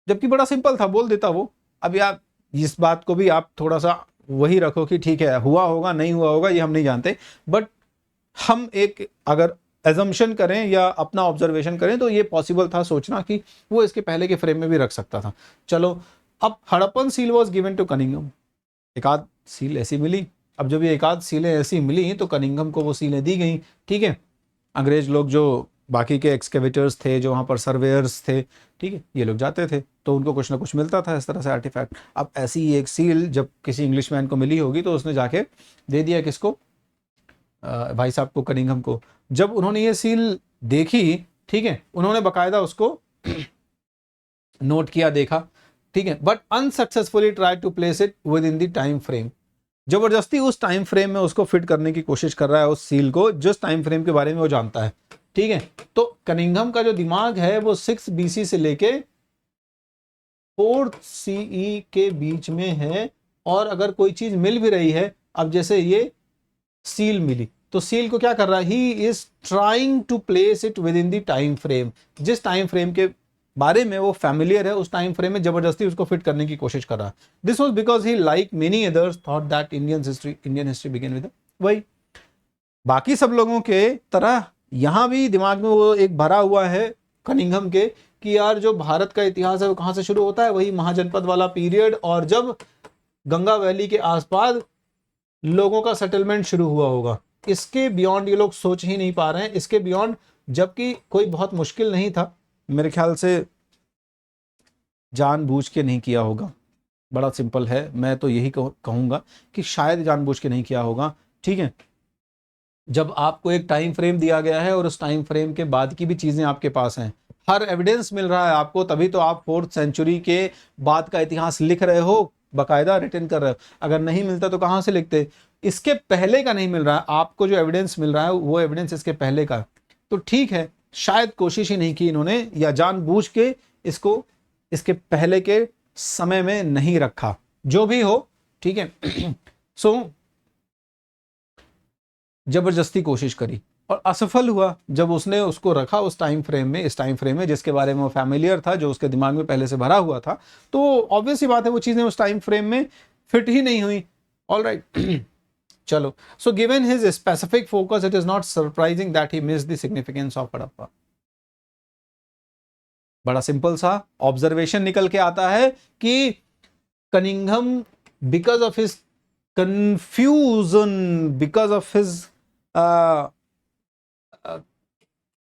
जबकि बड़ा सिंपल था, बोल देता वो। अभी आप इस बात को भी आप थोड़ा सा वही रखो कि ठीक है, हुआ होगा नहीं हुआ होगा ये हम नहीं जानते, बट हम एक अगर एजम्पशन करें या अपना ऑब्जर्वेशन करें तो ये पॉसिबल था सोचना कि वो इसके पहले के फ्रेम में भी रख सकता था। चलो, अब Harappan seal was given to Cunningham, एक आध सील ऐसी मिली। अब जब ये एक आध सीलें ऐसी मिली तो कनिंघम को वो सीलें दी गई, ठीक है। अंग्रेज लोग जो बाकी के एक्सकेवेटर्स थे, जो वहाँ पर सर्वेयर्स थे, ठीक है, ये लोग जाते थे तो उनको कुछ ना कुछ मिलता था इस तरह से आर्टिफैक्ट। अब ऐसी ही एक सील जब किसी इंग्लिशमैन को मिली होगी तो उसने जाके दे दिया किसको, भाई साहब को, कनिंघम को। जब उन्होंने ये सील देखी, ठीक है, उन्होंने बकायदा उसको नोट किया, देखा, ठीक है, but unsuccessfully try to place it within the time frame. जबरदस्ती उस टाइम फ्रेम में उसको फिट करने की कोशिश कर रहा है, उस सील को, जिस टाइम फ्रेम के बारे में वो जानता है, ठीक है। तो कनिंघम का जो दिमाग है वो 6 BC से लेके 4 CE के बीच में है। और अगर कोई चीज मिल भी रही है, अब जैसे ये सील मिली तो सील को क्या कर रहा है, he is trying to place it within the time frame. जिस टाइम फ्रेम के बारे में वो फैमिलियर है, उस टाइम फ्रेम में जबरदस्ती उसको फिट करने की कोशिश कर रहा है। This was because he like many others thought that Indian history begin with, वही बाकी सब लोगों के तरह यहां भी दिमाग में वो एक भरा हुआ है कनिंघम के कि यार जो भारत का इतिहास है वो कहां से शुरू होता है, वही महाजनपद वाला पीरियड, और जब गंगा वैली के आसपास लोगों का सेटलमेंट शुरू हुआ होगा। इसके बियॉन्ड ये लोग सोच ही नहीं पा रहे हैं, इसके बियॉन्ड, जबकि कोई बहुत मुश्किल नहीं था। मेरे ख्याल से जानबूझ के नहीं किया होगा, बड़ा सिंपल है, मैं तो यही कहूंगा कि शायद जानबूझ के नहीं किया होगा, ठीक है। जब आपको एक टाइम फ्रेम दिया गया है और उस टाइम फ्रेम के बाद की भी चीजें आपके पास हैं, हर एविडेंस मिल रहा है आपको, तभी तो आप 4th सेंचुरी के बाद का इतिहास लिख रहे हो, बकायदा रिटर्न कर रहे हो। अगर नहीं मिलता तो कहां से लिखते, इसके पहले का नहीं मिल रहा है आपको, जो एविडेंस मिल रहा है वो एविडेंस इसके पहले का, तो ठीक है, शायद कोशिश ही नहीं की इन्होंने, या जानबूझ के इसको इसके पहले के समय में नहीं रखा, जो भी हो, ठीक है। सो जबरदस्ती कोशिश करी और असफल हुआ जब उसने उसको रखा उस टाइम फ्रेम में, इस टाइम फ्रेम में जिसके बारे में वो फैमिलियर था, जो उसके दिमाग में पहले से भरा हुआ था, तो ऑब्वियस ही बात है वो चीजें उस टाइम फ्रेम में फिट ही नहीं हुई। ऑलराइट, चलो, so given his specific focus it is not surprising that he missed the significance of Harappa. बड़ा सिंपल सा ऑब्जर्वेशन निकल के आता है कि Cunningham, because of his confusion, because of his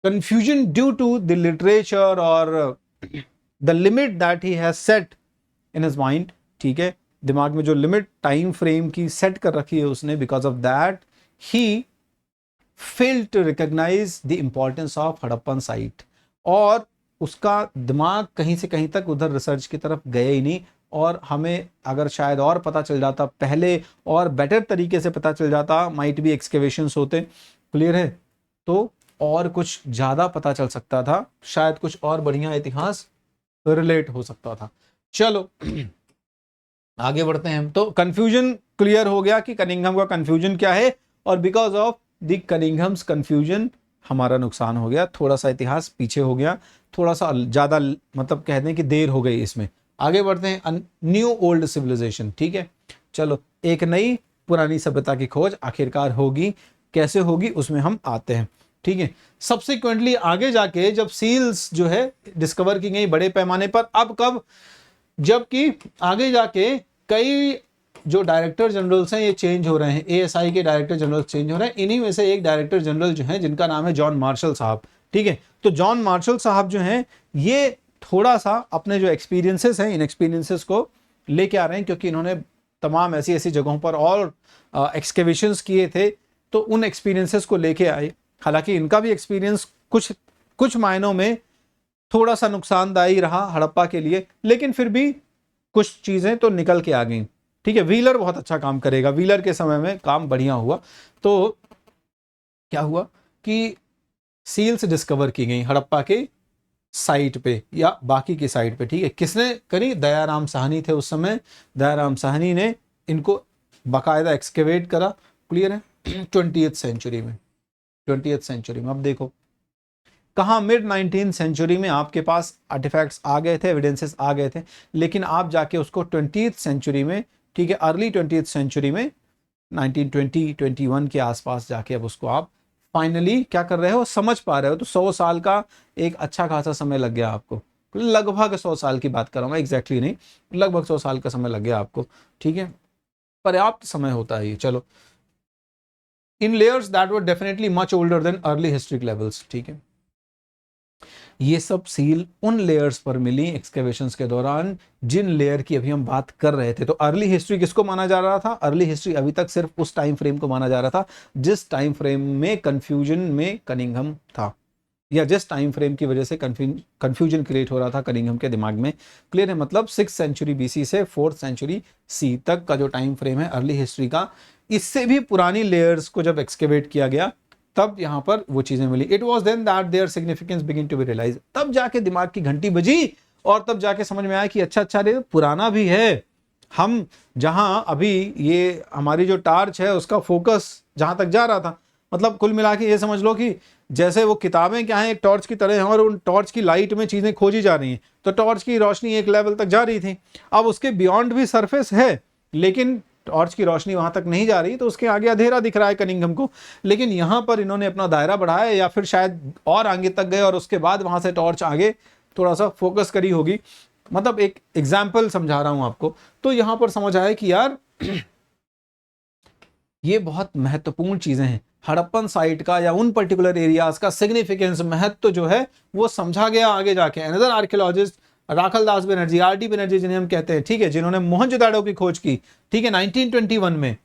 confusion due to the literature or the limit that he has set in his mind, ठीक है, दिमाग में जो लिमिट टाइम फ्रेम की सेट कर रखी है उसने, because of that he failed to recognize the importance of Harappan site, और उसका दिमाग कहीं से कहीं तक उधर रिसर्च की तरफ गया ही नहीं। और हमें अगर शायद और पता चल जाता पहले, और बेटर तरीके से पता चल जाता, माइट भी एक्सकेवेशंस होते, क्लियर है, तो और कुछ ज़्यादा पता चल सकता था, शायद कुछ और बढ़िया इतिहास रिलेट हो सकता था। चलो आगे बढ़ते हैं हम। तो कंफ्यूजन क्लियर हो गया कि कनिंघम का कंफ्यूजन क्या है, और बिकॉज ऑफ द कनिंघम्स कंफ्यूजन हमारा नुकसान हो गया, थोड़ा सा इतिहास पीछे हो गया, थोड़ा सा ज़्यादा, मतलब कह दें कि देर हो गई इसमें। आगे बढ़ते हैं, न्यू ओल्ड सिविलाइजेशन, ठीक है। चलो, एक नई पुरानी सभ्यता की खोज आखिरकार होगी, कैसे होगी उसमें हम आते हैं, ठीक है। सब्सिक्वेंटली आगे जाके जब सील्स जो है डिस्कवर की गई बड़े पैमाने पर, अब कब, जबकि आगे जाके कई जो डायरेक्टर जनरल्स हैं ये चेंज हो रहे हैं, ASI के डायरेक्टर जनरल चेंज हो रहे हैं। इन्हीं में से एक डायरेक्टर जनरल जो है जिनका नाम है जॉन मार्शल साहब, ठीक है। तो जॉन मार्शल साहब जो हैं ये थोड़ा सा अपने जो एक्सपीरियंसेस हैं, इन एक्सपीरियंसेस को लेके आ रहे हैं, क्योंकि इन्होंने तमाम ऐसी ऐसी जगहों पर और एक्सकेवेशंस किए थे, तो उन एक्सपीरियंसेस को लेके आए। हालांकि इनका भी एक्सपीरियंस कुछ मायनों में थोड़ा सा नुकसानदायी रहा हड़प्पा के लिए, लेकिन फिर भी कुछ चीजें तो निकल के आ गई, ठीक है। व्हीलर बहुत अच्छा काम करेगा, व्हीलर के समय में काम बढ़िया हुआ। तो क्या हुआ कि सील्स डिस्कवर की गई हड़प्पा के साइट पे या बाकी की साइट पे, ठीक है। किसने करी, दयाराम साहनी थे उस समय, दयाराम साहनी ने इनको बाकायदा एक्सकेवेट करा, क्लियर है। 20th सेंचुरी में अब देखो कहाँ मिड 19th सेंचुरी में आपके पास आर्टिफैक्ट्स आ गए थे, एविडेंसेस आ गए थे, लेकिन आप जाके उसको 20th सेंचुरी में, ठीक है, अर्ली 20th सेंचुरी में 1920-21 के आसपास जाके अब उसको आप फाइनली क्या कर रहे हो, समझ पा रहे हो। तो 100 साल का एक अच्छा खासा समय लग गया आपको, लगभग 100 साल की बात कर रहा हूँ, एग्जैक्टली नहीं, लगभग 100 साल का समय लग गया आपको, ठीक है, पर्याप्त समय होता है ये। चलो, in layers that were definitely much older than early historic levels, ठीक है। ये सब सील उन लेयर्स पर मिली एक्सकेवेशंस के दौरान जिन लेयर की अभी हम बात कर रहे थे। तो अर्ली हिस्ट्री किसको माना जा रहा था? अर्ली हिस्ट्री अभी तक सिर्फ उस टाइम फ्रेम को माना जा रहा था जिस टाइम फ्रेम में कंफ्यूजन में कनिंघम था, या जिस टाइम फ्रेम की वजह से कंफ्यूजन क्रिएट हो रहा था कनिंघम के दिमाग में। क्लियर है? मतलब 6th सेंचुरी बीसी से 4th सेंचुरी सी तक का जो टाइम फ्रेम है अर्ली हिस्ट्री का, इससे भी पुरानी लेयर्स को जब एक्सकेवेट किया गया तब यहां पर वो चीजें मिली। It was then that their significance begin to be realise. तब जाके दिमाग की घंटी बजी और तब जाके समझ में आया कि अच्छा रे, पुराना भी है। हम जहां अभी ये हमारी जो टार्च है उसका फोकस जहां तक जा रहा था, मतलब कुल मिला के ये समझ लो कि जैसे वो किताबें क्या हैं, एक टॉर्च की तरह हैं और उन टॉर्च की लाइट में चीजें खोजी जा रही हैं। तो टॉर्च की रोशनी एक लेवल तक जा रही थी, अब उसके बियॉन्ड भी सरफेस है, लेकिन टॉर्च की रोशनी वहां तक नहीं जा रही, तो उसके आगे अंधेरा दिख रहा है कनिंघम को। लेकिन यहां पर इन्होंने अपना दायरा बढ़ाया या फिर शायद और आगे तक गए और उसके बाद वहां से टॉर्च आगे थोड़ा सा फोकस करी होगी। मतलब एक एग्जाम्पल समझा रहा हूं आपको। तो यहां पर समझ आया कि यार ये बहुत महत्वपूर्ण चीजें हैं। हड़प्पन साइट का या उन पर्टिकुलर एरियाज का सिग्निफिकेंस, महत्व जो है वो समझा गया आगे जाके। अनदर आर्कियोलॉजिस्ट राखल दास बनर्जी, आरडी बनर्जी जिन्हें हम कहते हैं, ठीक है, जिन्होंने मोहनजोदाड़ो की खोज की, ठीक है, 1921 में।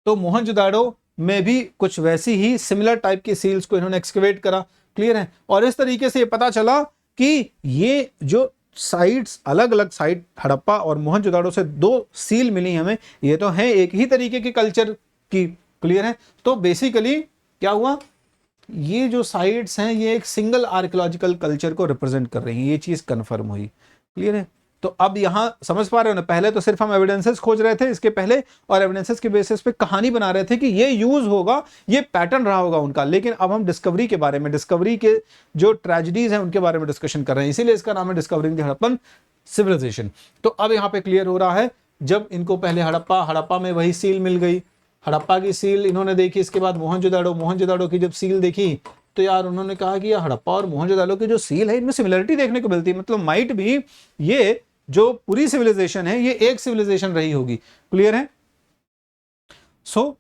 तो मोहनजोदाड़ो में भी कुछ वैसी ही सिमिलर टाइप के सील्स को इन्होंने एक्सकेवेट करा। क्लियर है? और इस तरीके से ये पता चला कि ये जो साइट्स, अलग अलग साइट हड़प्पा और मोहनजोदाड़ो से 2 सील मिली हमें, ये तो है एक ही तरीके के कल्चर की। क्लियर है? तो बेसिकली क्या हुआ, ये जो साइट्स हैं ये एक सिंगल आर्कियोलॉजिकल कल्चर को रिप्रेजेंट कर रही हैं, ये चीज कंफर्म हुई। क्लियर है? तो अब यहां समझ पा रहे हो ना, पहले तो सिर्फ हम एविडेंसेस खोज रहे थे इसके पहले, और एविडेंसेस के बेसिस पे कहानी बना रहे थे कि ये यूज होगा, ये पैटर्न रहा होगा उनका। लेकिन अब हम डिस्कवरी के बारे में, डिस्कवरी के जो ट्रेजेडीज हैं उनके बारे में डिस्कशन कर रहे हैं, इसीलिए इसका नाम है डिस्कवरिंग द हड़प्पन सिविलाइजेशन। तो अब यहां पर क्लियर हो रहा है, जब इनको पहले हड़प्पा में वही सील मिल गई, हड़प्पा की सील इन्होंने देखी, इसके बाद मोहनजोदाड़ो की जब सील देखी तो यार उन्होंने कहा कि यार हड़प्पा और मोहनजोदाड़ो की जो सील है इनमें सिमिलरिटी देखने को मिलती है, मतलब माइट भी ये जो पूरी सिविलाइजेशन है ये एक सिविलाइजेशन रही होगी। क्लियर है? So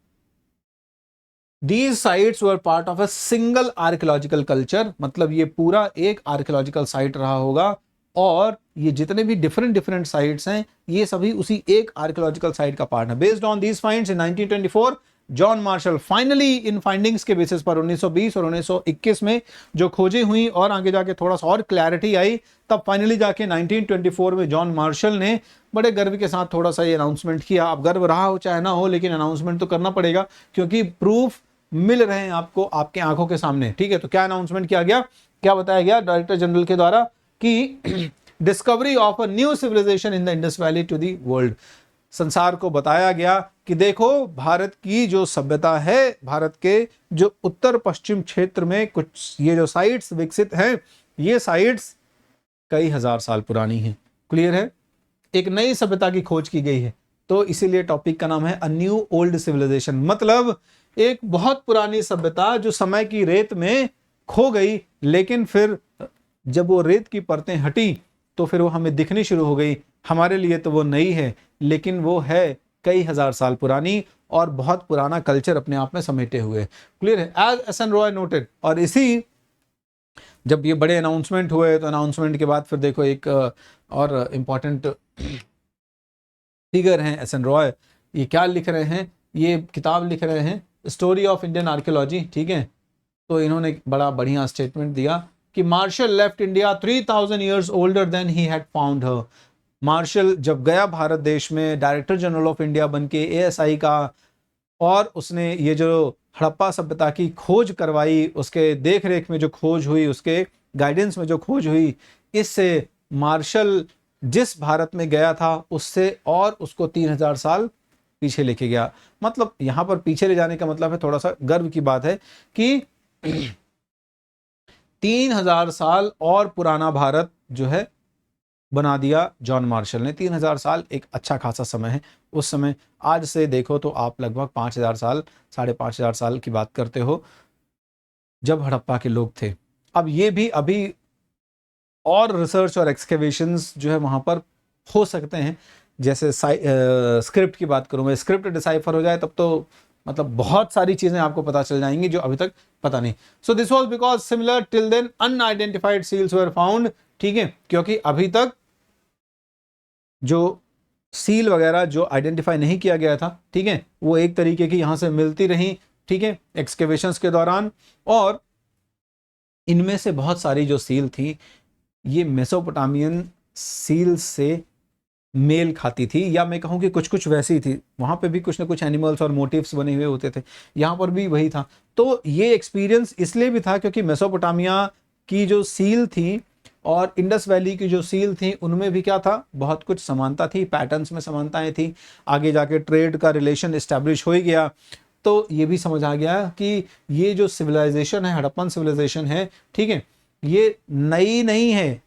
these sites were part of a single archaeological culture, मतलब ये पूरा एक आर्कियोलॉजिकल साइट रहा होगा, और ये जितने भी डिफरेंट साइट्स हैं ये सभी उसी एक आर्कियोलॉजिकल साइट का पार्ट है। Based on these finds in 1924 John Marshall finally in findings के बेसिस पर 1920 और 1921 में जो खोजें हुई और आगे जाके थोड़ा सा और क्लैरिटी आई, तब फाइनली जाके 1924 में जॉन मार्शल ने बड़े गर्व के साथ थोड़ा सा ये अनाउंसमेंट किया। अब गर्व रहा हो चाहे ना हो, लेकिन अनाउंसमेंट तो करना पड़ेगा क्योंकि प्रूफ मिल रहे हैं आपको आपके आंखों के सामने। ठीक है, तो क्या अनाउंसमेंट किया गया, क्या बताया गया डायरेक्टर जनरल के द्वारा कि discovery of a new civilisation in the Indus valley to the world. संसार को बताया गया कि देखो भारत की जो सभ्यता है, भारत के जो उत्तर पश्चिम क्षेत्र में कुछ ये जो साइट्स विकसित हैं, ये साइट्स कई हजार साल पुरानी हैं। क्लियर है? एक नई सभ्यता की खोज की गई है। तो इसीलिए टॉपिक का नाम है अ न्यू ओल्ड सिविलाइजेशन, मतलब एक बहुत पुरानी सभ्यता जो समय की रेत में खो गई, लेकिन फिर जब वो रेत की परतें हटी तो फिर वो हमें दिखनी शुरू हो गई। हमारे लिए तो वो नई है, लेकिन वो है कई हजार साल पुरानी और बहुत पुराना कल्चर अपने आप में समेटे हुए। क्लियर है? As S N Roy noted. और इसी जब ये बड़े अनाउंसमेंट हुए तो अनाउंसमेंट के बाद फिर देखो एक और इम्पॉर्टेंट फिगर हैं एस एन रॉय। ये क्या लिख रहे हैं, ये किताब लिख रहे हैं स्टोरी ऑफ इंडियन आर्कियोलॉजी। ठीक है, तो इन्होंने बड़ा बढ़िया स्टेटमेंट दिया कि Marshall left India 3000 years older than he had found her। Marshall जब गया भारत देश में डायरेक्टर जनरल ऑफ इंडिया बन के ASI का, और उसने ये जो हड़प्पा सभ्यता की खोज करवाई, उसके देख रेख में जो खोज हुई, उसके गाइडेंस में जो खोज हुई, इससे मार्शल जिस भारत में गया था उससे और उसको 3000 साल पीछे लेके गया। मतलब यहां पर पीछे ले जाने का मतलब है, थोड़ा सा गर्व की बात है कि 3000 साल और पुराना भारत जो है बना दिया जॉन मार्शल ने। 3000 साल एक अच्छा खासा समय है उस समय। आज से देखो तो आप लगभग 5000 साल, 5500 साल की बात करते हो जब हड़प्पा के लोग थे। अब ये भी अभी और रिसर्च और एक्सकेवेशंस जो है वहाँ पर हो सकते हैं। जैसे स्क्रिप्ट की बात करूँ मैं, स्क्रिप्ट डिसाइफर हो जाए तब तो मतलब बहुत सारी चीज़ें आपको पता चल जाएंगी जो अभी तक पता नहीं। So this was because similar till then unidentified seals were found, ठीक है, क्योंकि अभी तक जो सील वगैरह जो आइडेंटिफाई नहीं किया गया था, ठीक है, वो एक तरीके की यहाँ से मिलती रही, ठीक है, एक्सकेवेशंस के दौरान। और इनमें से बहुत सारी जो सील थी ये मेसोपोटामियन सील से मेल खाती थी, या मैं कहूँ कि कुछ कुछ वैसी थी। वहाँ पे भी कुछ ना कुछ एनिमल्स और मोटिव्स बने हुए होते थे, यहाँ पर भी वही था। तो ये एक्सपीरियंस इसलिए भी था क्योंकि मेसोपोटामिया की जो सील थी और इंडस वैली की जो सील थी उनमें भी क्या था, बहुत कुछ समानता थी, पैटर्न्स में समानताएं थी। आगे जाके ट्रेड का रिलेशन इस्टेब्लिश हो ही गया, तो ये भी समझ आ गया कि ये जो सिविलाइजेशन है, हड़प्पन सिविलाइजेशन है, ठीक है, ये नई नहीं है।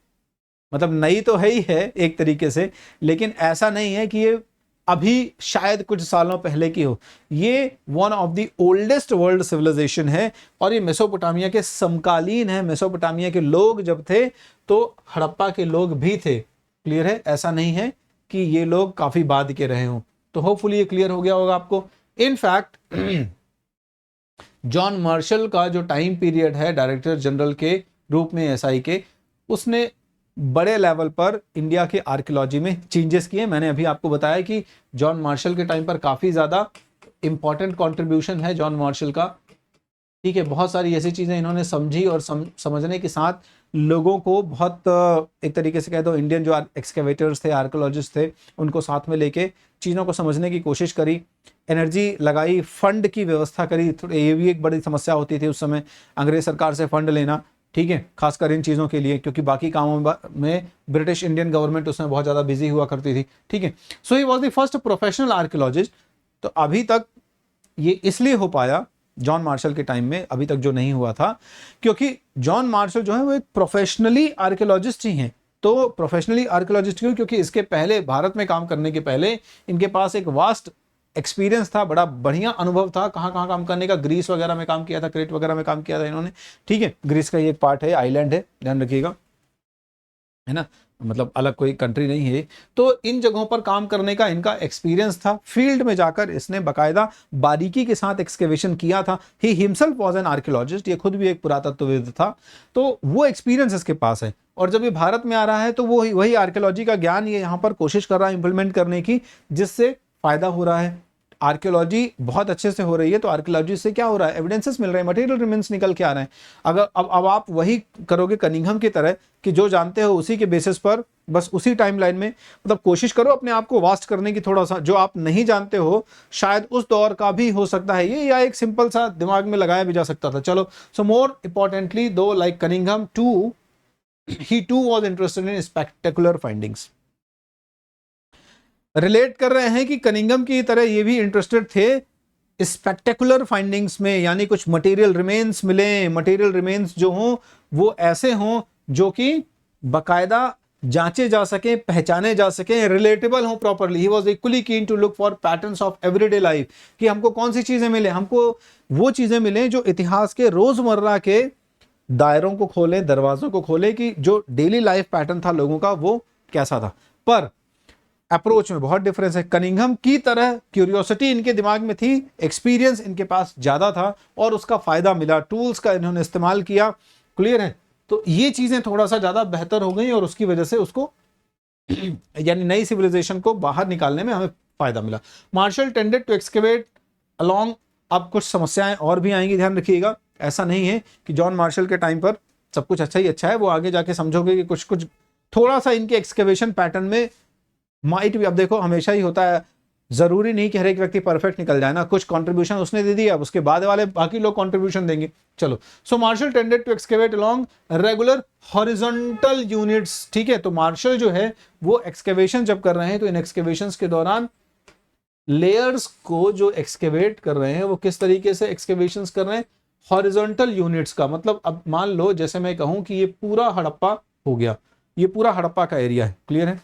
मतलब नई तो है ही है एक तरीके से, लेकिन ऐसा नहीं है कि ये अभी शायद कुछ सालों पहले की हो। ये one of the oldest world civilisation है और ये मेसोपोटामिया के समकालीन है। मेसोपोटामिया के लोग जब थे तो हड़प्पा के लोग भी थे। क्लियर है? ऐसा नहीं है कि ये लोग काफी बाद के रहे हों। तो होपफुली ये क्लियर हो गया होगा आपको। इनफैक्ट जॉन मार्शल का जो टाइम पीरियड है डायरेक्टर जनरल के रूप में एसआई के, उसने बड़े लेवल पर इंडिया के आर्कियोलॉजी में चेंजेस किए। मैंने अभी आपको बताया कि जॉन मार्शल के टाइम पर काफ़ी ज़्यादा इंपॉर्टेंट कंट्रीब्यूशन है जॉन मार्शल का, ठीक है। बहुत सारी ऐसी चीज़ें इन्होंने समझी और समझने के साथ लोगों को बहुत एक तरीके से कह दो, इंडियन जो एक्सकेवेटर्स थे, आर्कियोलॉजिस्ट थे, उनको साथ में लेके चीज़ों को समझने की कोशिश करी, एनर्जी लगाई, फंड की व्यवस्था करी। ये भी एक बड़ी समस्या होती थी उस समय, अंग्रेज सरकार से फंड लेना, ठीक है, खासकर इन चीज़ों के लिए, क्योंकि बाकी कामों में ब्रिटिश इंडियन गवर्नमेंट उसमें बहुत ज़्यादा बिजी हुआ करती थी, ठीक है। So he was the first professional archaeologist. तो अभी तक ये इसलिए हो पाया जॉन मार्शल के टाइम में, अभी तक जो नहीं हुआ था, क्योंकि जॉन मार्शल जो है वो एक प्रोफेशनली आर्कियोलॉजिस्ट ही हैं। तो प्रोफेशनली आर्कियोलॉजिस्ट क्यों? क्योंकि इसके पहले, भारत में काम करने के पहले, इनके पास एक वास्ट एक्सपीरियंस था, बड़ा बढ़िया अनुभव था कहाँ कहाँ काम करने का। ग्रीस वगैरह में काम किया था, क्रेट वगैरह में काम किया था इन्होंने, ठीक है। ग्रीस का ये एक पार्ट है, आइलैंड है, ध्यान रखिएगा, है ना, मतलब अलग कोई कंट्री नहीं है। तो इन जगहों पर काम करने का इनका एक्सपीरियंस था। फील्ड में जाकर इसने बाकायदा बारीकी के साथ एक्सकेवेशन किया था। He himself was an archaeologist, ये खुद भी एक पुरातत्वविद था। तो वो एक्सपीरियंस इसके पास है। और जब ये भारत में आ रहा है तो वो वही आर्कियोलॉजी का ज्ञान ये यहाँ पर कोशिश कर रहा है इंप्लीमेंट करने की, जिससे फायदा हो रहा है। आर्कियोलॉजी बहुत अच्छे से हो रही है, तो आर्कियोलॉजी से क्या हो रहा है, एविडेंसेस मिल रहे हैं, मटेरियल रिमेन्स निकल के आ रहे हैं। अगर अब आप वही करोगे कनिंघम की तरह कि जो जानते हो उसी के बेसिस पर, बस उसी टाइमलाइन में, मतलब कोशिश करो अपने आप को वास्ट करने की, थोड़ा सा जो आप नहीं जानते हो शायद उस दौर का भी हो सकता है ये, या एक सिंपल सा दिमाग में लगाया भी जा सकता था। चलो, so more importantly though, like Cunningham too, he too was interested in spectacular findings। Relate कर रहे हैं कि कनिंघम की तरह ये भी इंटरेस्टेड थे स्पेक्टेकुलर फाइंडिंग्स में, यानी कुछ मटेरियल रिमेन्स मिले। मटेरियल रिमेन्स जो हों वो ऐसे हों जो कि बाकायदा जांचे जा सके, पहचाने जा सके, रिलेटेबल हो properly. He was equally keen to look for patterns of everyday life, कि हमको कौन सी चीजें मिले, हमको वो चीजें मिले जो इतिहास के रोजमर्रा के दायरों को खोले, दरवाजों को खोले, कि जो डेली लाइफ पैटर्न था लोगों का वो कैसा था। पर अप्रोच में बहुत डिफरेंस है। कनिंघम की तरह क्यूरियोसिटी इनके दिमाग में थी, एक्सपीरियंस इनके पास ज्यादा था और उसका फायदा मिला, टूल्स का इन्होंने इस्तेमाल किया। क्लियर है? तो ये चीजें थोड़ा सा ज्यादा बेहतर हो गई और उसकी वजह से उसको यानी नई सिविलाइजेशन को बाहर निकालने में हमें फायदा मिला। Marshall tended to excavate along. अब कुछ समस्याएं और भी आएंगी, ध्यान रखिएगा। ऐसा नहीं है कि जॉन मार्शल के टाइम पर सब कुछ अच्छा ही अच्छा है, वो आगे जाके समझोगे कि कुछ कुछ थोड़ा सा इनके एक्सकेवेशन पैटर्न में माइट भी, अब देखो हमेशा ही होता है, जरूरी नहीं कि हर एक व्यक्ति परफेक्ट निकल जाए ना। कुछ कंट्रीब्यूशन उसने दे दिया, अब उसके बाद वाले बाकी लोग कंट्रीब्यूशन देंगे। चलो, so Marshall tended to excavate along regular horizontal units, ठीक है। तो मार्शल जो है वो एक्सकेवेशन जब कर रहे हैं तो इन एक्सकेवेशंस के दौरान लेयर्स को जो एक्सकेवेट कर रहे हैं वो किस तरीके से एक्सकेवेशंस कर रहे हैं, हॉरिजॉन्टल यूनिट्स का मतलब, अब मान लो जैसे मैं कहूं कि ये पूरा हड़प्पा हो गया, ये पूरा हड़प्पा का एरिया है, क्लियर है,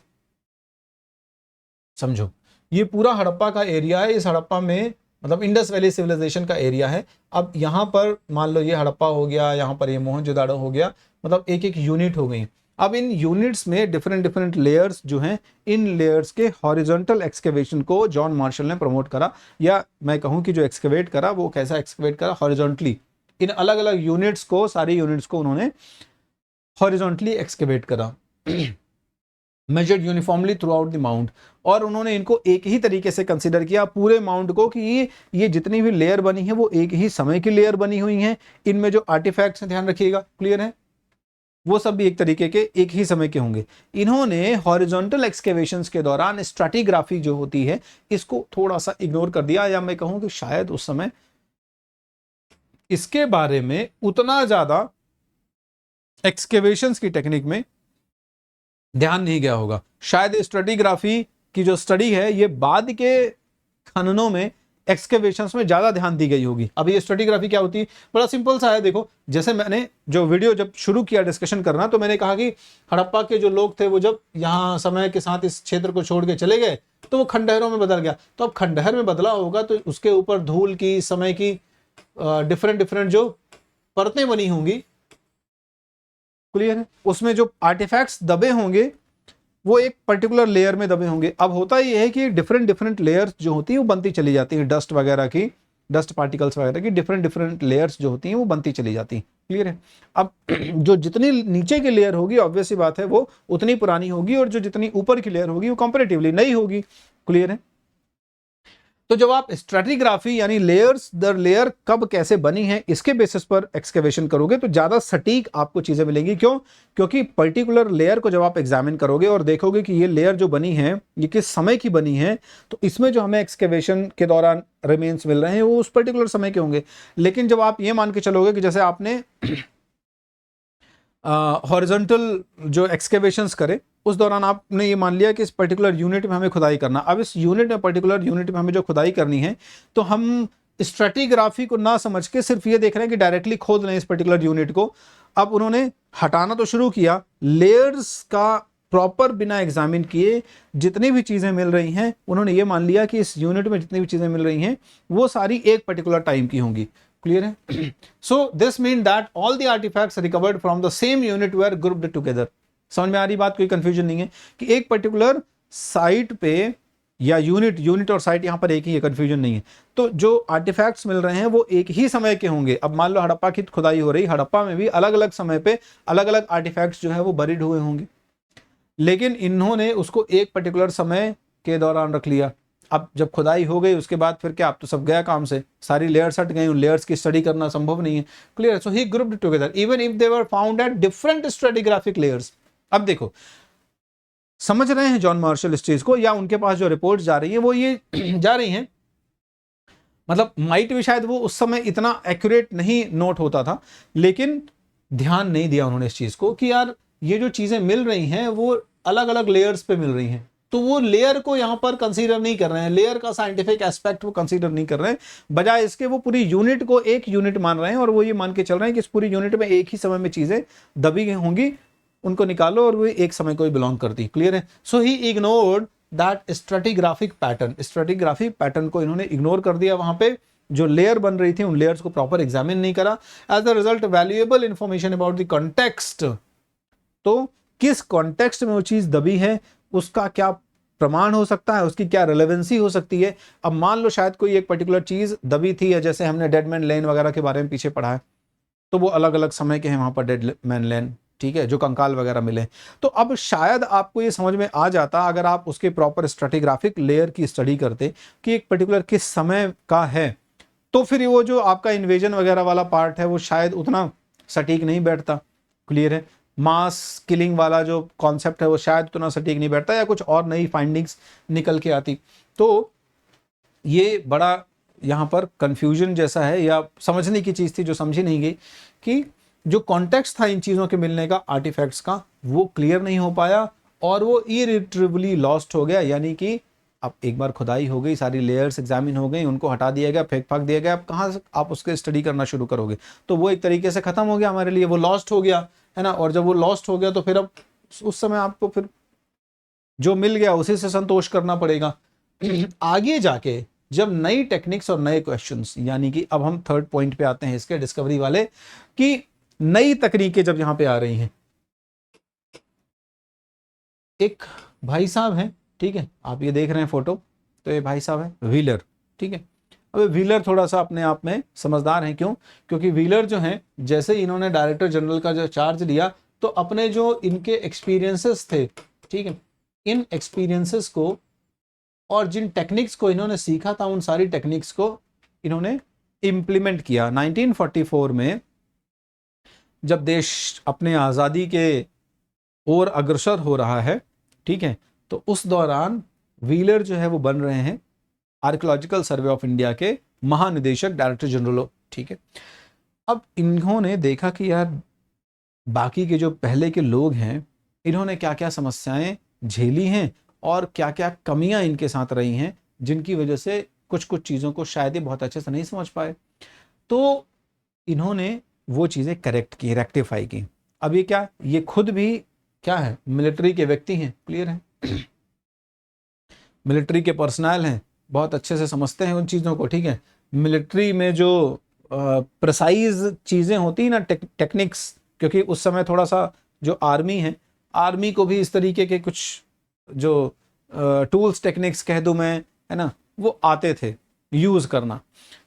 समझो ये पूरा हड़प्पा का एरिया है, इस हड़प्पा में मतलब इंडस वैली सिविलाइजेशन का एरिया है। अब यहाँ पर मान लो ये हड़प्पा हो गया, यहाँ पर ये मोहनजोदाड़ो हो गया, मतलब एक एक यूनिट हो गई। अब इन यूनिट्स में डिफरेंट डिफरेंट लेयर्स जो हैं, इन लेयर्स के हॉरिजॉन्टल एक्सकेवेशन को जॉन मार्शल ने प्रमोट करा, या मैं कहूँ कि जो एक्सकेवेट करा वो कैसा एक्सकेवेट करा, हॉरिजॉन्टली। इन अलग अलग यूनिट्स को, सारी यूनिट्स को उन्होंने हॉरिजॉन्टली एक्सकेवेट करा, measured uniformly through out the mount. और उन्होंने इनको एक ही तरीके से कंसीडर किया पूरे माउंट को, कि ये जितनी भी लेयर बनी है वो एक ही समय की लेयर बनी हुई हैं। इनमें जो आर्टिफैक्ट्स हैं, ध्यान रखिएगा, क्लियर है, वो सब भी एक तरीके के एक ही समय के होंगे। इन्होंने हॉरिजॉन्टल एक्सकेवेशंस के दौरान स्ट्रैटिग्राफी जो होती है इसको थोड़ा सा इग्नोर कर दिया, या मैं कहूं कि शायद उस समय इसके बारे में उतना ज्यादा एक्सकेवेशंस की टेक्निक में ध्यान नहीं गया होगा। शायद स्ट्रैटिग्राफी की जो स्टडी है ये बाद के खननों में, एक्सकेवेशंस में ज्यादा ध्यान दी गई होगी। अब ये स्ट्रैटिग्राफी क्या होती है, बड़ा सिंपल सा है। देखो, जैसे मैंने जो वीडियो जब शुरू किया डिस्कशन करना, तो मैंने कहा कि हड़प्पा के जो लोग थे वो जब यहाँ समय के साथ इस क्षेत्र को छोड़ के चले गए तो वो खंडहरों में बदल गया। तो अब खंडहर में बदला होगा तो उसके ऊपर धूल की, समय की डिफरेंट डिफरेंट जो परतें बनी होंगी, क्लियर है, उसमें जो आर्टिफैक्ट्स दबे होंगे वो एक पर्टिकुलर लेयर में दबे होंगे। अब होता ये है कि डिफरेंट डिफरेंट लेयर्स जो होती है वो बनती चली जाती है, डस्ट वगैरह की, डस्ट पार्टिकल्स वगैरह की डिफरेंट डिफरेंट लेयर्स जो होती हैं वो बनती चली जाती हैं, क्लियर है। अब जो जितनी नीचे की लेयर होगी ऑब्वियस सी बात है वो उतनी पुरानी होगी, और जो जितनी ऊपर की लेयर होगी वो कंपैरेटिवली नई होगी, क्लियर है। तो जब आप स्ट्रैटिग्राफी यानी लेयर्स दर लेयर कब कैसे बनी है इसके बेसिस पर एक्सकेवेशन करोगे तो ज्यादा सटीक आपको चीजें मिलेंगी। क्यों? क्योंकि पर्टिकुलर लेयर को जब आप एग्जामिन करोगे और देखोगे कि ये लेयर जो बनी है ये किस समय की बनी है, तो इसमें जो हमें एक्सकेवेशन के दौरान रिमेन्स मिल रहे हैं वो उस पर्टिकुलर समय के होंगे। लेकिन जब आप ये मान के चलोगे कि जैसे आपने हॉरिजॉन्टल जो एक्सकेवेशंस करे उस दौरान आपने ये मान लिया कि इस पर्टिकुलर यूनिट में हमें खुदाई करना, अब इस यूनिट में, पर्टिकुलर यूनिट में हमें जो खुदाई करनी है, तो हम स्ट्रैटिग्राफी को ना समझ के सिर्फ ये देख रहे हैं कि डायरेक्टली खोद लें इस पर्टिकुलर यूनिट को। अब उन्होंने हटाना तो शुरू किया, लेयर्स का प्रॉपर बिना एग्जामिन किए जितनी भी चीजें मिल रही हैं उन्होंने ये मान लिया कि इस यूनिट में जितनी भी चीजें मिल रही हैं वो सारी एक पर्टिकुलर टाइम की होंगी, क्लियर है। So this mean that all the artefacts recovered from the same unit were grouped together. समझ में आ रही बात, कोई कंफ्यूजन नहीं है कि एक पर्टिकुलर साइट पे या यूनिट और साइट यहां पर एक ही है, कंफ्यूजन नहीं है। तो जो आर्टिफैक्ट्स मिल रहे हैं वो एक ही समय के होंगे। अब मान लो हड़प्पा की खुदाई हो रही, हड़प्पा में भी अलग अलग समय पे अलग अलग आर्टिफैक्ट्स जो है वो बरीड हुए होंगे, लेकिन इन्होंने उसको एक पर्टिकुलर समय के दौरान रख लिया। अब जब खुदाई हो गई उसके बाद फिर क्या, अब तो सब गया काम से, सारी लेयर्स हट गई, उन लेयर्स की स्टडी करना संभव नहीं है, clear. So he grouped together even if they were found at different stratigraphic layers. अब देखो, समझ रहे हैं जॉन मार्शल इस चीज को, या उनके पास जो रिपोर्ट जा रही है वो ये जा रही हैं, मतलब माइट भी शायद वो उस समय इतना एक्यूरेट नहीं नोट होता था, लेकिन ध्यान नहीं दिया उन्होंने इस चीज को कि यार ये जो चीजें मिल रही हैं वो अलग अलग लेयर्स पे मिल रही हैं, तो वो लेयर को यहां पर कंसीडर नहीं कर रहे हैं, लेयर का साइंटिफिक एस्पेक्ट वो कंसीडर नहीं कर रहे हैं, बजाय इसके वो पूरी यूनिट को एक यूनिट मान रहे हैं, और वो ये मान के चल रहे हैं कि इस पूरी यूनिट में एक ही समय में चीजें दबी होंगी, उनको निकालो और वो एक समय को ही बिलोंग करती, क्लियर है। So he ignored that stratigraphic pattern, stratigraphic pattern को इन्होंने इग्नोर कर दिया, वहां पे जो लेयर बन रही थी उन लेयर्स को प्रॉपर एग्जामिन नहीं करा। As a result valuable information about the context, तो किस कॉन्टेक्स्ट में वो चीज दबी है उसका क्या प्रमाण हो सकता है, उसकी क्या रिलेवेंसी हो सकती है। अब मान लो शायद कोई एक पर्टिकुलर चीज दबी थी, या जैसे हमने डेड मैन लेन वगैरह के बारे में पीछे पढ़ा है, तो वो अलग अलग समय के हैं वहां पर डेड मैन लेन, ठीक है, जो कंकाल वगैरह मिले। तो अब शायद आपको ये समझ में आ जाता अगर आप उसके प्रॉपर स्ट्रैटिग्राफिक लेयर की स्टडी करते कि एक पर्टिकुलर किस समय का है, तो फिर वो जो आपका इन्वेजन वगैरह वाला पार्ट है वो शायद उतना सटीक नहीं बैठता, क्लियर है। मास किलिंग वाला जो कॉन्सेप्ट है वो शायद उतना सटीक नहीं बैठता, या कुछ और नई फाइंडिंग्स निकल के आती। तो ये बड़ा यहाँ पर कंफ्यूजन जैसा है, या समझने की चीज़ थी जो समझी नहीं गई, कि जो कॉन्टेक्स्ट था इन चीज़ों के मिलने का, आर्टिफैक्ट्स का, वो क्लियर नहीं हो पाया और वो इरिट्रीवेबली लॉस्ट हो गया, यानी कि अब एक बार खुदाई हो गई, सारी लेयर्स एग्जामिन हो गई, उनको हटा दिया गया, फेंक फाक दिया गया, अब कहाँ से आप उसके स्टडी करना शुरू करोगे? तो वो एक तरीके से खत्म हो गया हमारे लिए, वो लॉस्ट हो गया, है ना। और जब वो लॉस्ट हो गया तो फिर अब उस समय आपको फिर जो मिल गया उसी से संतोष करना पड़ेगा। आगे जाके जब नई टेक्निक्स और नए क्वेश्चंस, यानी कि अब हम थर्ड पॉइंट पे आते हैं इसके डिस्कवरी वाले, कि नई तकनीकें जब यहां पे आ रही हैं। एक भाई साहब हैं, ठीक है, आप ये देख रहे हैं फोटो, तो ये भाई साहब है व्हीलर, ठीक है। अब व्हीलर थोड़ा सा अपने आप में समझदार हैं, क्यों? क्योंकि व्हीलर जो हैं, जैसे इन्होंने डायरेक्टर जनरल का जो चार्ज लिया, तो अपने जो इनके एक्सपीरियंसेस थे, ठीक है, इन एक्सपीरियंसेस को और जिन टेक्निक्स को इन्होंने सीखा था, उन सारी टेक्निक्स को इन्होंने इंप्लीमेंट किया। 1944 में जब देश अपने आज़ादी के ओर अग्रसर हो रहा है, ठीक है, तो उस दौरान व्हीलर जो है वो बन रहे हैं आर्कियोलॉजिकल सर्वे ऑफ इंडिया के महानिदेशक, डायरेक्टर जनरल, ठीक है। अब इन्होंने देखा कि यार बाकी के जो पहले के लोग हैं, इन्होंने क्या क्या समस्याएं झेली हैं और क्या क्या कमियां इनके साथ रही हैं, जिनकी वजह से कुछ कुछ चीज़ों को शायद ही बहुत अच्छे से नहीं समझ पाए। तो इन्होंने वो चीज़ें करेक्ट की, रेक्टिफाई की। अब ये क्या, ये खुद भी क्या है, मिलिट्री के व्यक्ति हैं, क्लियर है, मिलिट्री के पर्सनल हैं, बहुत अच्छे से समझते हैं उन चीज़ों को, ठीक है। मिलिट्री में जो प्रिसाइज चीज़ें होती हैं ना, टेक्निक्स, क्योंकि उस समय थोड़ा सा जो आर्मी है, आर्मी को भी इस तरीके के कुछ जो टूल्स टेक्निक्स कह दूं मैं, है ना, वो आते थे यूज़ करना।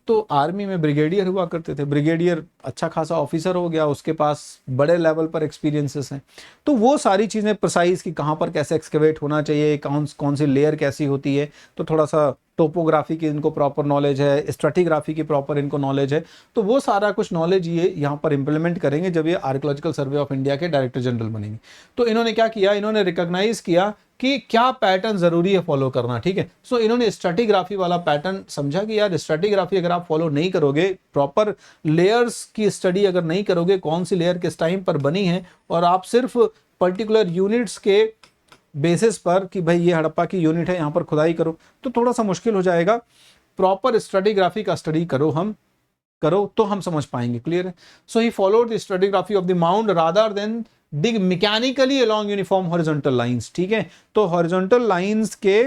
तो आर्मी में ब्रिगेडियर हुआ करते थे, ब्रिगेडियर अच्छा खासा ऑफिसर हो गया, उसके पास बड़े लेवल पर एक्सपीरियंसेस हैं, तो वो सारी चीज़ें प्रिसाइज कि कहाँ पर कैसे एक्सकेवेट होना चाहिए, कौन सी लेयर कैसी होती है, तो थोड़ा सा टोपोग्राफी की इनको प्रॉपर नॉलेज है, स्ट्रेटिग्राफी की प्रॉपर इनको नॉलेज है, तो वो सारा कुछ नॉलेज ये यहाँ पर इंप्लीमेंट करेंगे जब ये आर्कियोलॉजिकल सर्वे ऑफ इंडिया के डायरेक्टर जनरल बनेंगे। तो इन्होंने क्या किया, इन्होंने रिकॉग्नाइज किया कि क्या पैटर्न जरूरी है फॉलो करना, ठीक है। सो इन्होंने स्ट्रेटिग्राफी वाला पैटर्न समझा कि यार स्ट्रेटिग्राफी अगर आप फॉलो नहीं करोगे, प्रॉपर लेयर्स की स्टडी अगर नहीं करोगे, कौन सी लेयर किस टाइम पर बनी है, और आप सिर्फ पर्टिकुलर यूनिट्स के बेसिस पर कि भाई ये हड़प्पा की यूनिट है, यहाँ पर खुदाई करो, तो थोड़ा सा मुश्किल हो जाएगा। प्रॉपर स्ट्रेटिग्राफी का स्टडी करो तो हम समझ पाएंगे, क्लियर है। So he followed the stratigraphy of the mound rather than dig mechanically along uniform horizontal lines, ठीक है। तो हॉरिजॉन्टल लाइंस के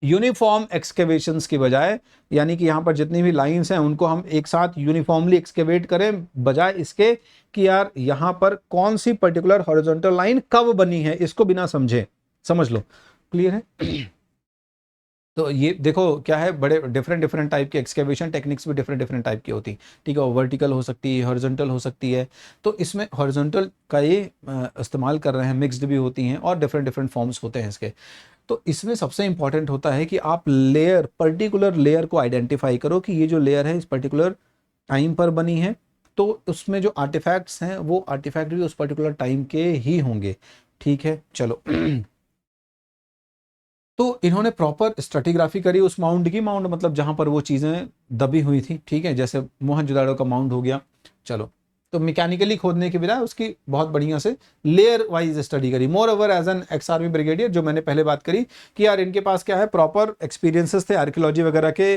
यूनिफॉर्म एक्सकेवेशंस की बजाय, यानी कि यहाँ पर जितनी भी लाइंस हैं उनको हम एक साथ यूनिफॉर्मली एक्सकेवेट करें, बजाय इसके कि यार यहाँ पर कौन सी पर्टिकुलर हॉरिजॉन्टल लाइन कब बनी है, इसको बिना समझे समझ लो, क्लियर है। तो ये देखो क्या है, बड़े डिफरेंट टाइप के एक्सकेवेशन टेक्निक्स भी डिफरेंट टाइप की होती, ठीक है। वर्टिकल हो सकती है, हॉरिजॉन्टल हो सकती है, तो इसमें हॉरिजॉन्टल का ये इस्तेमाल कर रहे हैं, मिक्स्ड भी होती हैं और डिफरेंट फॉर्म्स होते हैं इसके। तो इसमें सबसे इंपॉर्टेंट होता है कि आप लेयर, पर्टिकुलर लेयर को आइडेंटिफाई करो कि ये जो लेयर है इस पर्टिकुलर टाइम पर बनी है, तो उसमें जो आर्टिफैक्ट्स हैं वो आर्टिफैक्ट भी उस पर्टिकुलर टाइम के ही होंगे, ठीक है। चलो तो इन्होंने प्रॉपर स्ट्रेटिग्राफी करी उस माउंड की, माउंड मतलब जहां पर वो चीज़ें दबी हुई थी, ठीक है, जैसे मोहनजोदाड़ो का माउंड हो गया। चलो, तो मैकेनिकली खोदने के बजाय उसकी बहुत बढ़िया से लेयर वाइज स्टडी करी। Moreover as an ex army brigadier, जो मैंने पहले बात करी कि यार इनके पास क्या है, प्रॉपर एक्सपीरियंसेस थे आर्कियोलॉजी वगैरह के,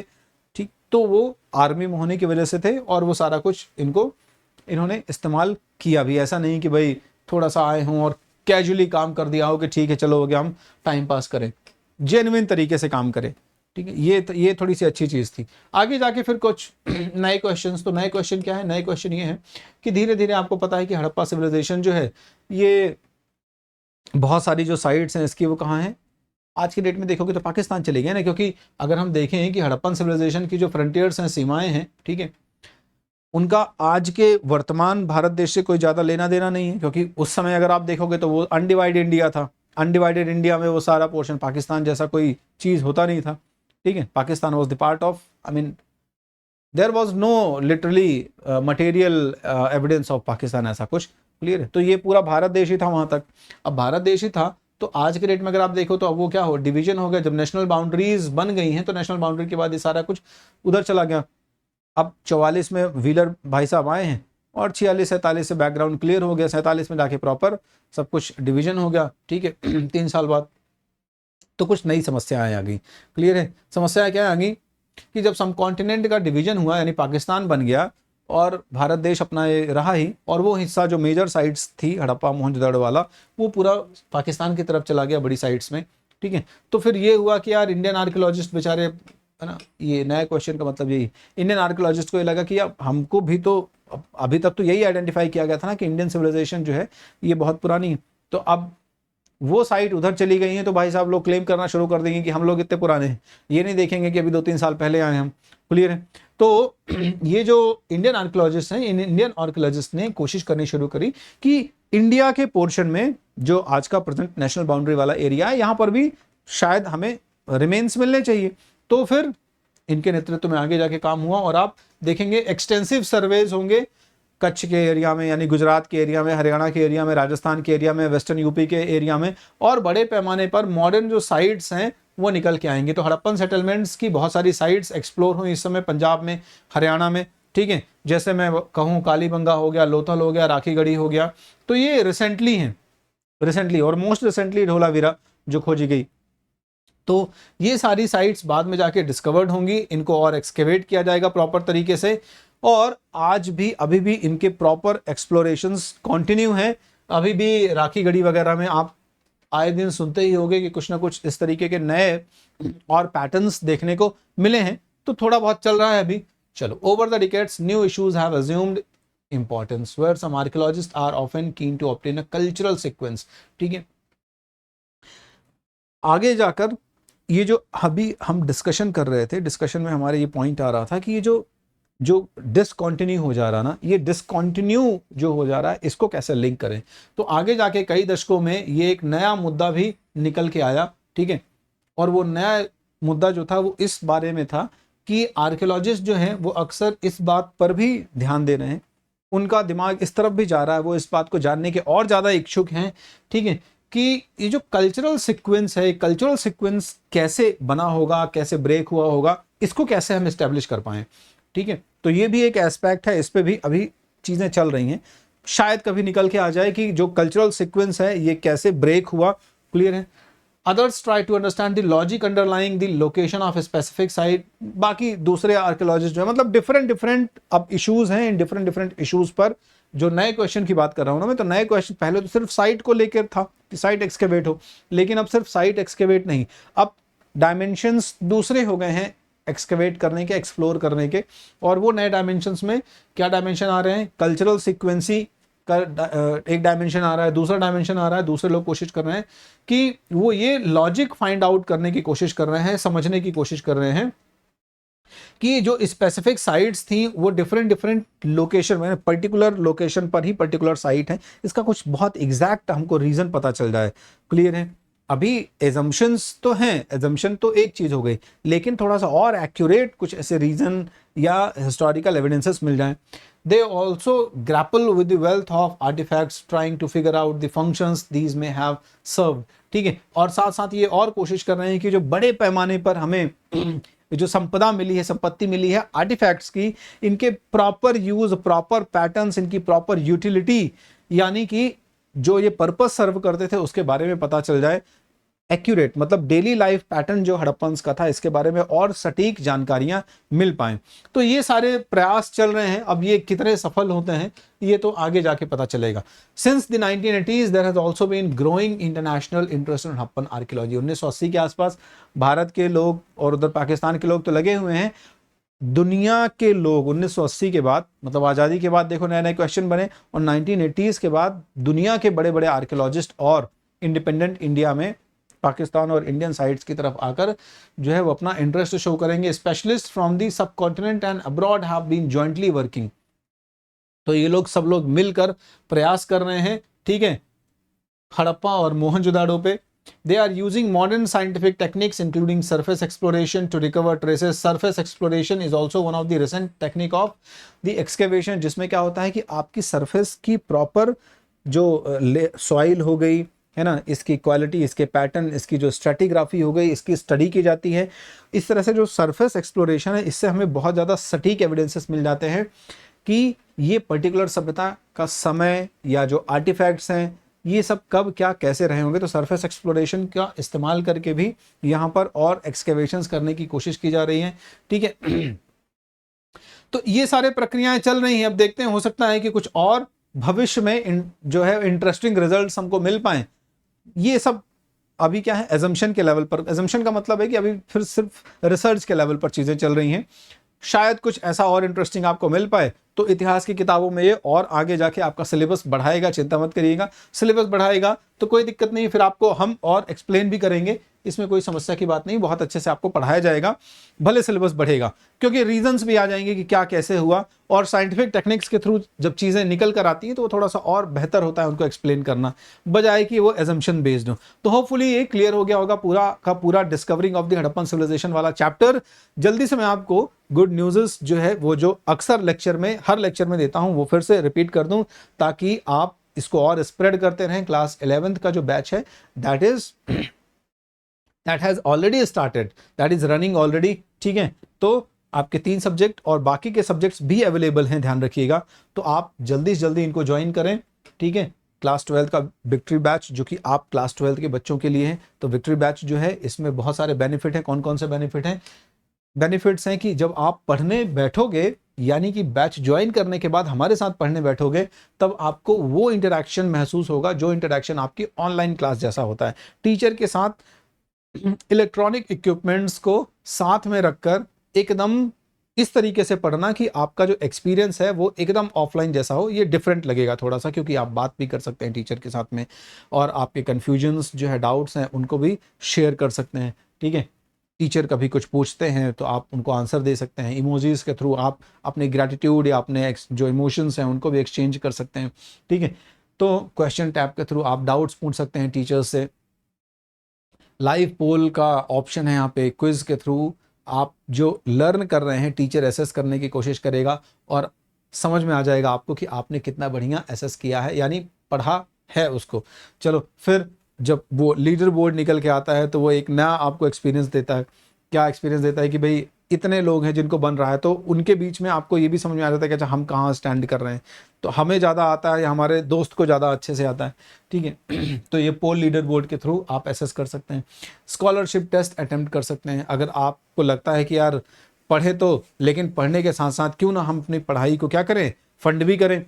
ठीक, तो वो आर्मी में होने की वजह से थे और वो सारा कुछ इन्होंने इस्तेमाल किया भी। ऐसा नहीं कि भाई थोड़ा सा आए हों और कैजुअली काम कर दिया हो कि ठीक है चलो हो गया, हम टाइम पास करें, जेन्युइन तरीके से काम करें, ठीक है। ये थोड़ी सी अच्छी चीज़ थी। आगे जाके फिर कुछ नए क्वेश्चंस, तो नए क्वेश्चन क्या है, नए क्वेश्चन ये है कि धीरे धीरे आपको पता है कि हड़प्पा सिविलाइजेशन जो है, ये बहुत सारी जो साइट्स हैं इसकी वो कहाँ है, आज की डेट में देखोगे तो पाकिस्तान चले गए ना, क्योंकि अगर हम देखें कि हड़प्पन सिविलाइजेशन की जो फ्रंटियर्स हैं, सीमाएं हैं, ठीक है, उनका आज के वर्तमान भारत देश से कोई ज़्यादा लेना देना नहीं है, क्योंकि उस समय अगर आप देखोगे तो वो अनडिवाइडेड इंडिया था। अनडिवाइडेड इंडिया में वो सारा पोर्शन पाकिस्तान जैसा कोई चीज़ होता नहीं था, ठीक है। Pakistan was the part of, I mean there was no literally material evidence of Pakistan, ऐसा कुछ, क्लियर है। तो ये पूरा भारत देश ही था वहाँ तक। अब भारत देश ही था तो आज के डेट में अगर आप देखो तो अब वो क्या हो, डिवीजन हो गया। जब नेशनल बाउंड्रीज बन गई हैं तो नेशनल बाउंड्री के बाद ये सारा कुछ उधर चला गया। अब 44 में व्हीलर भाई साहब आए हैं और 46-47 से बैकग्राउंड क्लियर हो गया, 47 में जाके प्रॉपर सब कुछ डिवीजन हो गया, ठीक है। 3 साल बाद तो कुछ नई समस्याएं आ गई। क्लियर है? समस्या क्या आ गई कि जब सब कॉन्टिनेंट का डिवीजन हुआ, यानी पाकिस्तान बन गया और भारत देश अपना ये रहा ही, और वो हिस्सा जो मेजर साइट्स थी हड़प्पा मोहनजोदड़ो वाला, वो पूरा पाकिस्तान की तरफ चला गया बड़ी साइट्स में। ठीक है, तो फिर ये हुआ कि यार इंडियन आर्कियोलॉजिस्ट बेचारे, है ना, ये नया क्वेश्चन का मतलब यही, इंडियन आर्कियोलॉजिस्ट को ये लगा कि अब हमको भी तो, अभी तक तो यही आइडेंटिफाई किया गया था ना कि इंडियन सिविलाइजेशन जो है ये बहुत पुरानी है, तो अब वो साइट उधर चली गई है, तो भाई साहब लोग क्लेम करना शुरू कर देंगे कि हम लोग इतने पुराने हैं, ये नहीं देखेंगे कि अभी 2-3 साल पहले आए हम। क्लियर है? तो ये जो इंडियन आर्कियोलॉजिस्ट हैं, इंडियन आर्कियोलॉजिस्ट ने कोशिश करनी शुरू करी कि इंडिया के पोर्शन में जो आज का प्रेजेंट नेशनल बाउंड्री वाला एरिया है, यहां पर भी शायद हमें रिमेन्स मिलने चाहिए। तो फिर इनके नेतृत्व में आगे जाके काम हुआ, और आप देखेंगे एक्सटेंसिव सर्वेज होंगे कच्छ के एरिया में, यानी गुजरात के एरिया में, हरियाणा के एरिया में, राजस्थान के एरिया में, वेस्टर्न यूपी के एरिया में, और बड़े पैमाने पर मॉडर्न जो साइट्स हैं वो निकल के आएंगे। तो हड़प्पन सेटलमेंट्स की बहुत सारी साइट्स एक्सप्लोर हुई इस समय पंजाब में, हरियाणा में। ठीक है, जैसे मैं कहूँ कालीबंगा हो गया, लोथल हो गया, राखीगढ़ी हो गया, तो ये रिसेंटली हैं, रिसेंटली और मोस्ट रिसेंटली ढोलावीरा जो खोजी गई। तो ये सारी साइट्स बाद में जाके डिस्कवर्ड होंगी, इनको और एक्सकेवेट किया जाएगा प्रॉपर तरीके से, और आज भी अभी भी इनके प्रॉपर एक्सप्लोरेशंस कंटिन्यू हैं। अभी भी राखीगढ़ी वगैरह में आप आए दिन सुनते ही होंगे कि कुछ ना कुछ इस तरीके के नए और पैटर्न्स देखने को मिले हैं, तो थोड़ा बहुत चल रहा है अभी। चलो, over the decades new issues have assumed importance where some archaeologist are often keen to obtain a cultural sequence. ठीक है, आगे जाकर ये जो अभी हम डिस्कशन कर रहे थे, डिस्कशन में हमारे ये पॉइंट आ रहा था कि ये जो डिसकंटिन्यू हो जा रहा ना, ये डिसकंटिन्यू जो हो जा रहा है, इसको कैसे लिंक करें। तो आगे जाके कई दशकों में ये एक नया मुद्दा भी निकल के आया। ठीक है, और वो नया मुद्दा जो था वो इस बारे में था कि आर्कियोलॉजिस्ट जो हैं वो अक्सर इस बात पर भी ध्यान दे रहे हैं, उनका दिमाग इस तरफ भी जा रहा है, वो इस बात को जानने के और ज़्यादा इच्छुक हैं। ठीक है, कि ये जो कल्चरल सीक्वेंस है, कल्चरल सीक्वेंस कैसे बना होगा, कैसे ब्रेक हुआ होगा, इसको कैसे हम इस्टेब्लिश कर पाएं। ठीक है, तो ये भी एक एस्पेक्ट है, इस पे भी अभी चीज़ें चल रही हैं, शायद कभी निकल के आ जाए कि जो कल्चरल सीक्वेंस है ये कैसे ब्रेक हुआ। क्लियर है? Others try to understand the logic underlying the location of specific site. बाकी दूसरे आर्कियोलॉजिस्ट जो है, मतलब डिफरेंट अब इश्यूज हैं, इन डिफरेंट इश्यूज पर जो नए क्वेश्चन की बात कर रहा हूं ना मैं, तो नए क्वेश्चन पहले तो सिर्फ साइट को लेकर था कि साइट एक्सकेवेट हो, लेकिन अब सिर्फ साइट एक्सकेवेट नहीं, अब डायमेंशंस दूसरे हो गए हैं एक्सकेवेट करने के, एक्सप्लोर करने के। और वो नए डायमेंशंस में क्या डायमेंशन आ रहे हैं? कल्चरल सीक्वेंसी का एक डायमेंशन आ रहा है, दूसरा डायमेंशन आ रहा है। दूसरे लोग कोशिश कर रहे हैं कि वो ये लॉजिक फाइंड आउट करने की कोशिश कर रहे हैं, समझने की कोशिश कर रहे हैं कि जो स्पेसिफिक साइट्स थी वो डिफरेंट लोकेशन में, पर्टिकुलर लोकेशन पर ही पर्टिकुलर साइट है, इसका कुछ बहुत एग्जैक्ट हमको रीजन पता चल जाए। क्लियर है? अभी एजम्पशंस तो हैं, एजम्पशन तो एक चीज हो गई, लेकिन थोड़ा सा और एक्यूरेट कुछ ऐसे रीजन या हिस्टोरिकल एविडेंसेस मिल जाएं। They also grapple with the wealth of artefacts trying to figure out the functions these may have served. ठीक है, और साथ साथ ये और कोशिश कर रहे हैं कि जो बड़े पैमाने पर हमें जो संपदा मिली है, संपत्ति मिली है आर्टिफैक्ट्स की, इनके प्रॉपर यूज, प्रॉपर पैटर्न्स, इनकी प्रॉपर यूटिलिटी, यानी कि जो ये पर्पस सर्व करते थे उसके बारे में पता चल जाए। एक्यूरेट मतलब डेली लाइफ पैटर्न जो हड़प्पन्स का था, इसके बारे में और सटीक जानकारियां मिल पाएं। तो ये सारे प्रयास चल रहे हैं, अब ये कितने सफल होते हैं ये तो आगे जाके पता चलेगा। Since the 1980s there has also been growing international interest in Harappan archaeology. 1980 के आसपास भारत के लोग और उधर पाकिस्तान के लोग तो लगे हुए हैं, दुनिया के लोग 1980 के बाद, मतलब आज़ादी के बाद देखो नए नए क्वेश्चन बने, और 1980s के बाद दुनिया के बड़े बड़े आर्कियोलॉजिस्ट और इंडिपेंडेंट इंडिया में पाकिस्तान और इंडियन साइट्स की तरफ आकर जो है वो अपना इंटरेस्ट शो करेंगे। Specialist from the subcontinent and abroad have been jointly working. तो ये लोग सब लोग मिलकर प्रयास कर रहे हैं। ठीक है, हड़प्पा और मोहनजोदाड़ो पे। They are using modern scientific techniques including surface exploration to recover traces. Surface exploration is also one of the recent technique of the excavation, जिसमें क्या होता है कि आपकी सरफेस की प्रॉपर जो सॉइल हो गई है ना, इसकी क्वालिटी, इसके पैटर्न, इसकी जो स्ट्रेटिग्राफी हो गई, इसकी स्टडी की जाती है। इस तरह से जो सरफेस एक्सप्लोरेशन है, इससे हमें बहुत ज़्यादा सटीक एविडेंसेस मिल जाते हैं कि ये पर्टिकुलर सभ्यता का समय या जो आर्टिफैक्ट्स हैं ये सब कब क्या कैसे रहे होंगे। तो सरफेस एक्सप्लोरेशन का इस्तेमाल करके भी यहाँ पर और एक्सकेवेशंस करने की कोशिश की जा रही है, ठीक है। तो ये सारे प्रक्रियाएं चल रही हैं। अब देखते हैं, हो सकता है कि कुछ और भविष्य में जो है इंटरेस्टिंग रिजल्ट्स हमको मिल पाए। ये सब अभी क्या है, एजम्पशन के लेवल पर। एजम्पशन का मतलब है कि अभी फिर सिर्फ रिसर्च के लेवल पर चीजें चल रही हैं। शायद कुछ ऐसा और इंटरेस्टिंग आपको मिल पाए तो इतिहास की किताबों में ये और आगे जाके आपका सिलेबस बढ़ाएगा, चिंता मत करिएगा। सिलेबस बढ़ाएगा तो कोई दिक्कत नहीं, फिर आपको हम और एक्सप्लेन भी करेंगे, इसमें कोई समस्या की बात नहीं, बहुत अच्छे से आपको पढ़ाया जाएगा। भले सिलेबस बढ़ेगा, क्योंकि रीजंस भी आ जाएंगे कि क्या कैसे हुआ, और साइंटिफिक टेक्निक्स के थ्रू जब चीज़ें निकल कर आती हैं तो वो थोड़ा सा और बेहतर होता है उनको एक्सप्लेन करना, बजाय कि वो एजम्पशन बेस्ड हो। तो होपफुली ये क्लियर हो गया होगा पूरा का पूरा discovering of the Harappan civilisation वाला चैप्टर। जल्दी से मैं आपको गुड न्यूज़ जो है वो जो अक्सर लेक्चर में हर लेक्चर में देता हूं वो फिर से रिपीट कर दूं, ताकि आप इसको और स्प्रेड करते रहें। क्लास 11th का जो बैच है that has already started, that is running already, ठीक है। तो आपके 3 सब्जेक्ट और बाकी के सब्जेक्ट्स भी अवेलेबल हैं, ध्यान रखिएगा। तो आप जल्दी से जल्दी इनको ज्वाइन करें, ठीक है। क्लास 12 का विक्ट्री बैच जो कि आप क्लास 12 के बच्चों के लिए है, तो विक्ट्री बैच जो है इसमें बहुत सारे बेनिफिट हैं। कौन कौन से बेनिफिट हैं? बेनिफिट्स हैं कि जब आप पढ़ने बैठोगे, यानी कि बैच ज्वाइन करने के बाद हमारे साथ पढ़ने बैठोगे, तब आपको वो इंटरेक्शन महसूस होगा जो इंटरेक्शन आपकी ऑनलाइन क्लास जैसा होता है। टीचर के साथ इलेक्ट्रॉनिक इक्विपमेंट्स को साथ में रखकर एकदम इस तरीके से पढ़ना कि आपका जो एक्सपीरियंस है वो एकदम ऑफलाइन जैसा हो। ये डिफरेंट लगेगा थोड़ा सा, क्योंकि आप बात भी कर सकते हैं टीचर के साथ में, और आपके कन्फ्यूजन्स जो है, डाउट्स हैं, उनको भी शेयर कर सकते हैं, ठीक है। टीचर कभी कुछ पूछते हैं तो आप उनको आंसर दे सकते हैं। इमोजीज के थ्रू आप अपने ग्रैटिट्यूड या अपने जो इमोशंस हैं उनको भी एक्सचेंज कर सकते हैं, ठीक है। तो क्वेश्चन टैब के थ्रू आप डाउट्स पूछ सकते हैं टीचर्स से। लाइव पोल का ऑप्शन है यहाँ पे, क्विज के थ्रू आप जो लर्न कर रहे हैं टीचर एसेस करने की कोशिश करेगा और समझ में आ जाएगा आपको कि आपने कितना बढ़िया एसेस किया है, यानी पढ़ा है उसको। चलो फिर जब वो लीडर बोर्ड निकल के आता है तो वो एक नया आपको एक्सपीरियंस देता है। क्या एक्सपीरियंस देता है कि भाई इतने लोग हैं जिनको बन रहा है, तो उनके बीच में आपको ये भी समझ में आ जाता है कि अच्छा हम कहाँ स्टैंड कर रहे हैं, तो हमें ज़्यादा आता है या हमारे दोस्त को ज़्यादा अच्छे से आता है, ठीक है। तो ये पोल लीडर बोर्ड के थ्रू आप एसेस कर सकते हैं। स्कॉलरशिप टेस्ट अटेम्प्ट कर सकते हैं। अगर आपको लगता है कि यार पढ़े तो, लेकिन पढ़ने के साथ साथ क्यों ना हम अपनी पढ़ाई को क्या करें, फंड भी करें,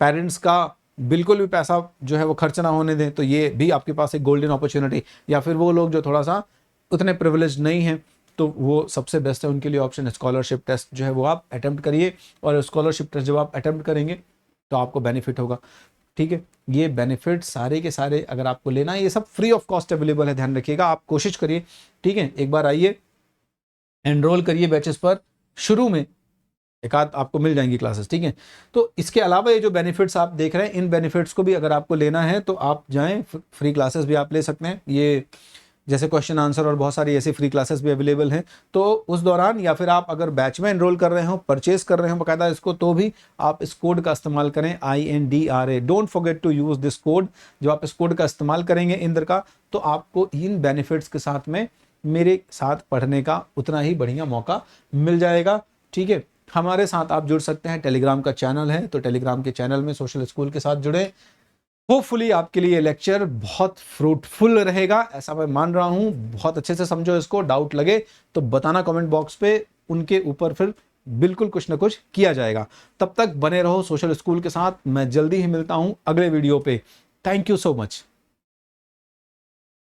पेरेंट्स का बिल्कुल भी पैसा जो है वो खर्च ना होने दें, तो ये भी आपके पास एक गोल्डन अपॉर्चुनिटी। या फिर वो लोग जो थोड़ा सा उतने प्रिविलेज नहीं हैं, तो वो सबसे बेस्ट है उनके लिए ऑप्शन, स्कॉलरशिप टेस्ट जो है वो आप अटेम्प्ट करिए। और स्कॉलरशिप टेस्ट जब आप अटेम्प्ट करेंगे तो आपको बेनिफिट होगा, ठीक है। ये बेनिफिट सारे के सारे अगर आपको लेना है, ये सब फ्री ऑफ कॉस्ट अवेलेबल है, ध्यान रखिएगा। आप कोशिश करिए, ठीक है। एक बार आइए, एनरोल करिए बैचेस पर। शुरू में एक आध आपको मिल जाएंगी क्लासेस, ठीक है। तो इसके अलावा ये जो बेनिफिट्स आप देख रहे हैं, इन बेनिफिट्स को भी अगर आपको लेना है तो आप जाएं, फ्री क्लासेस भी आप ले सकते हैं। ये जैसे क्वेश्चन आंसर और बहुत सारी ऐसी फ्री क्लासेस भी अवेलेबल हैं। तो उस दौरान, या फिर आप अगर बैच में एनरोल कर रहे हो, परचेज कर रहे हो बाकायदा इसको, तो भी आप इस कोड का इस्तेमाल करें, INDRA। Don't forget to use this code. जब आप इस कोड का इस्तेमाल करेंगे इंद्र का, तो आपको इन बेनिफिट्स के साथ में मेरे साथ पढ़ने का उतना ही बढ़िया मौका मिल जाएगा, ठीक है। हमारे साथ आप जुड़ सकते हैं, टेलीग्राम का चैनल है, तो टेलीग्राम के चैनल में सोशल स्कूल के साथ जुड़े। होपफुली आपके लिए लेक्चर बहुत फ्रूटफुल रहेगा, ऐसा मैं मान रहा हूं। बहुत अच्छे से समझो इसको, डाउट लगे तो बताना कमेंट बॉक्स पे, उनके ऊपर फिर बिल्कुल कुछ ना कुछ किया जाएगा। तब तक बने रहो सोशल स्कूल के साथ। मैं जल्दी ही मिलता हूं अगले वीडियो पे। Thank you so much.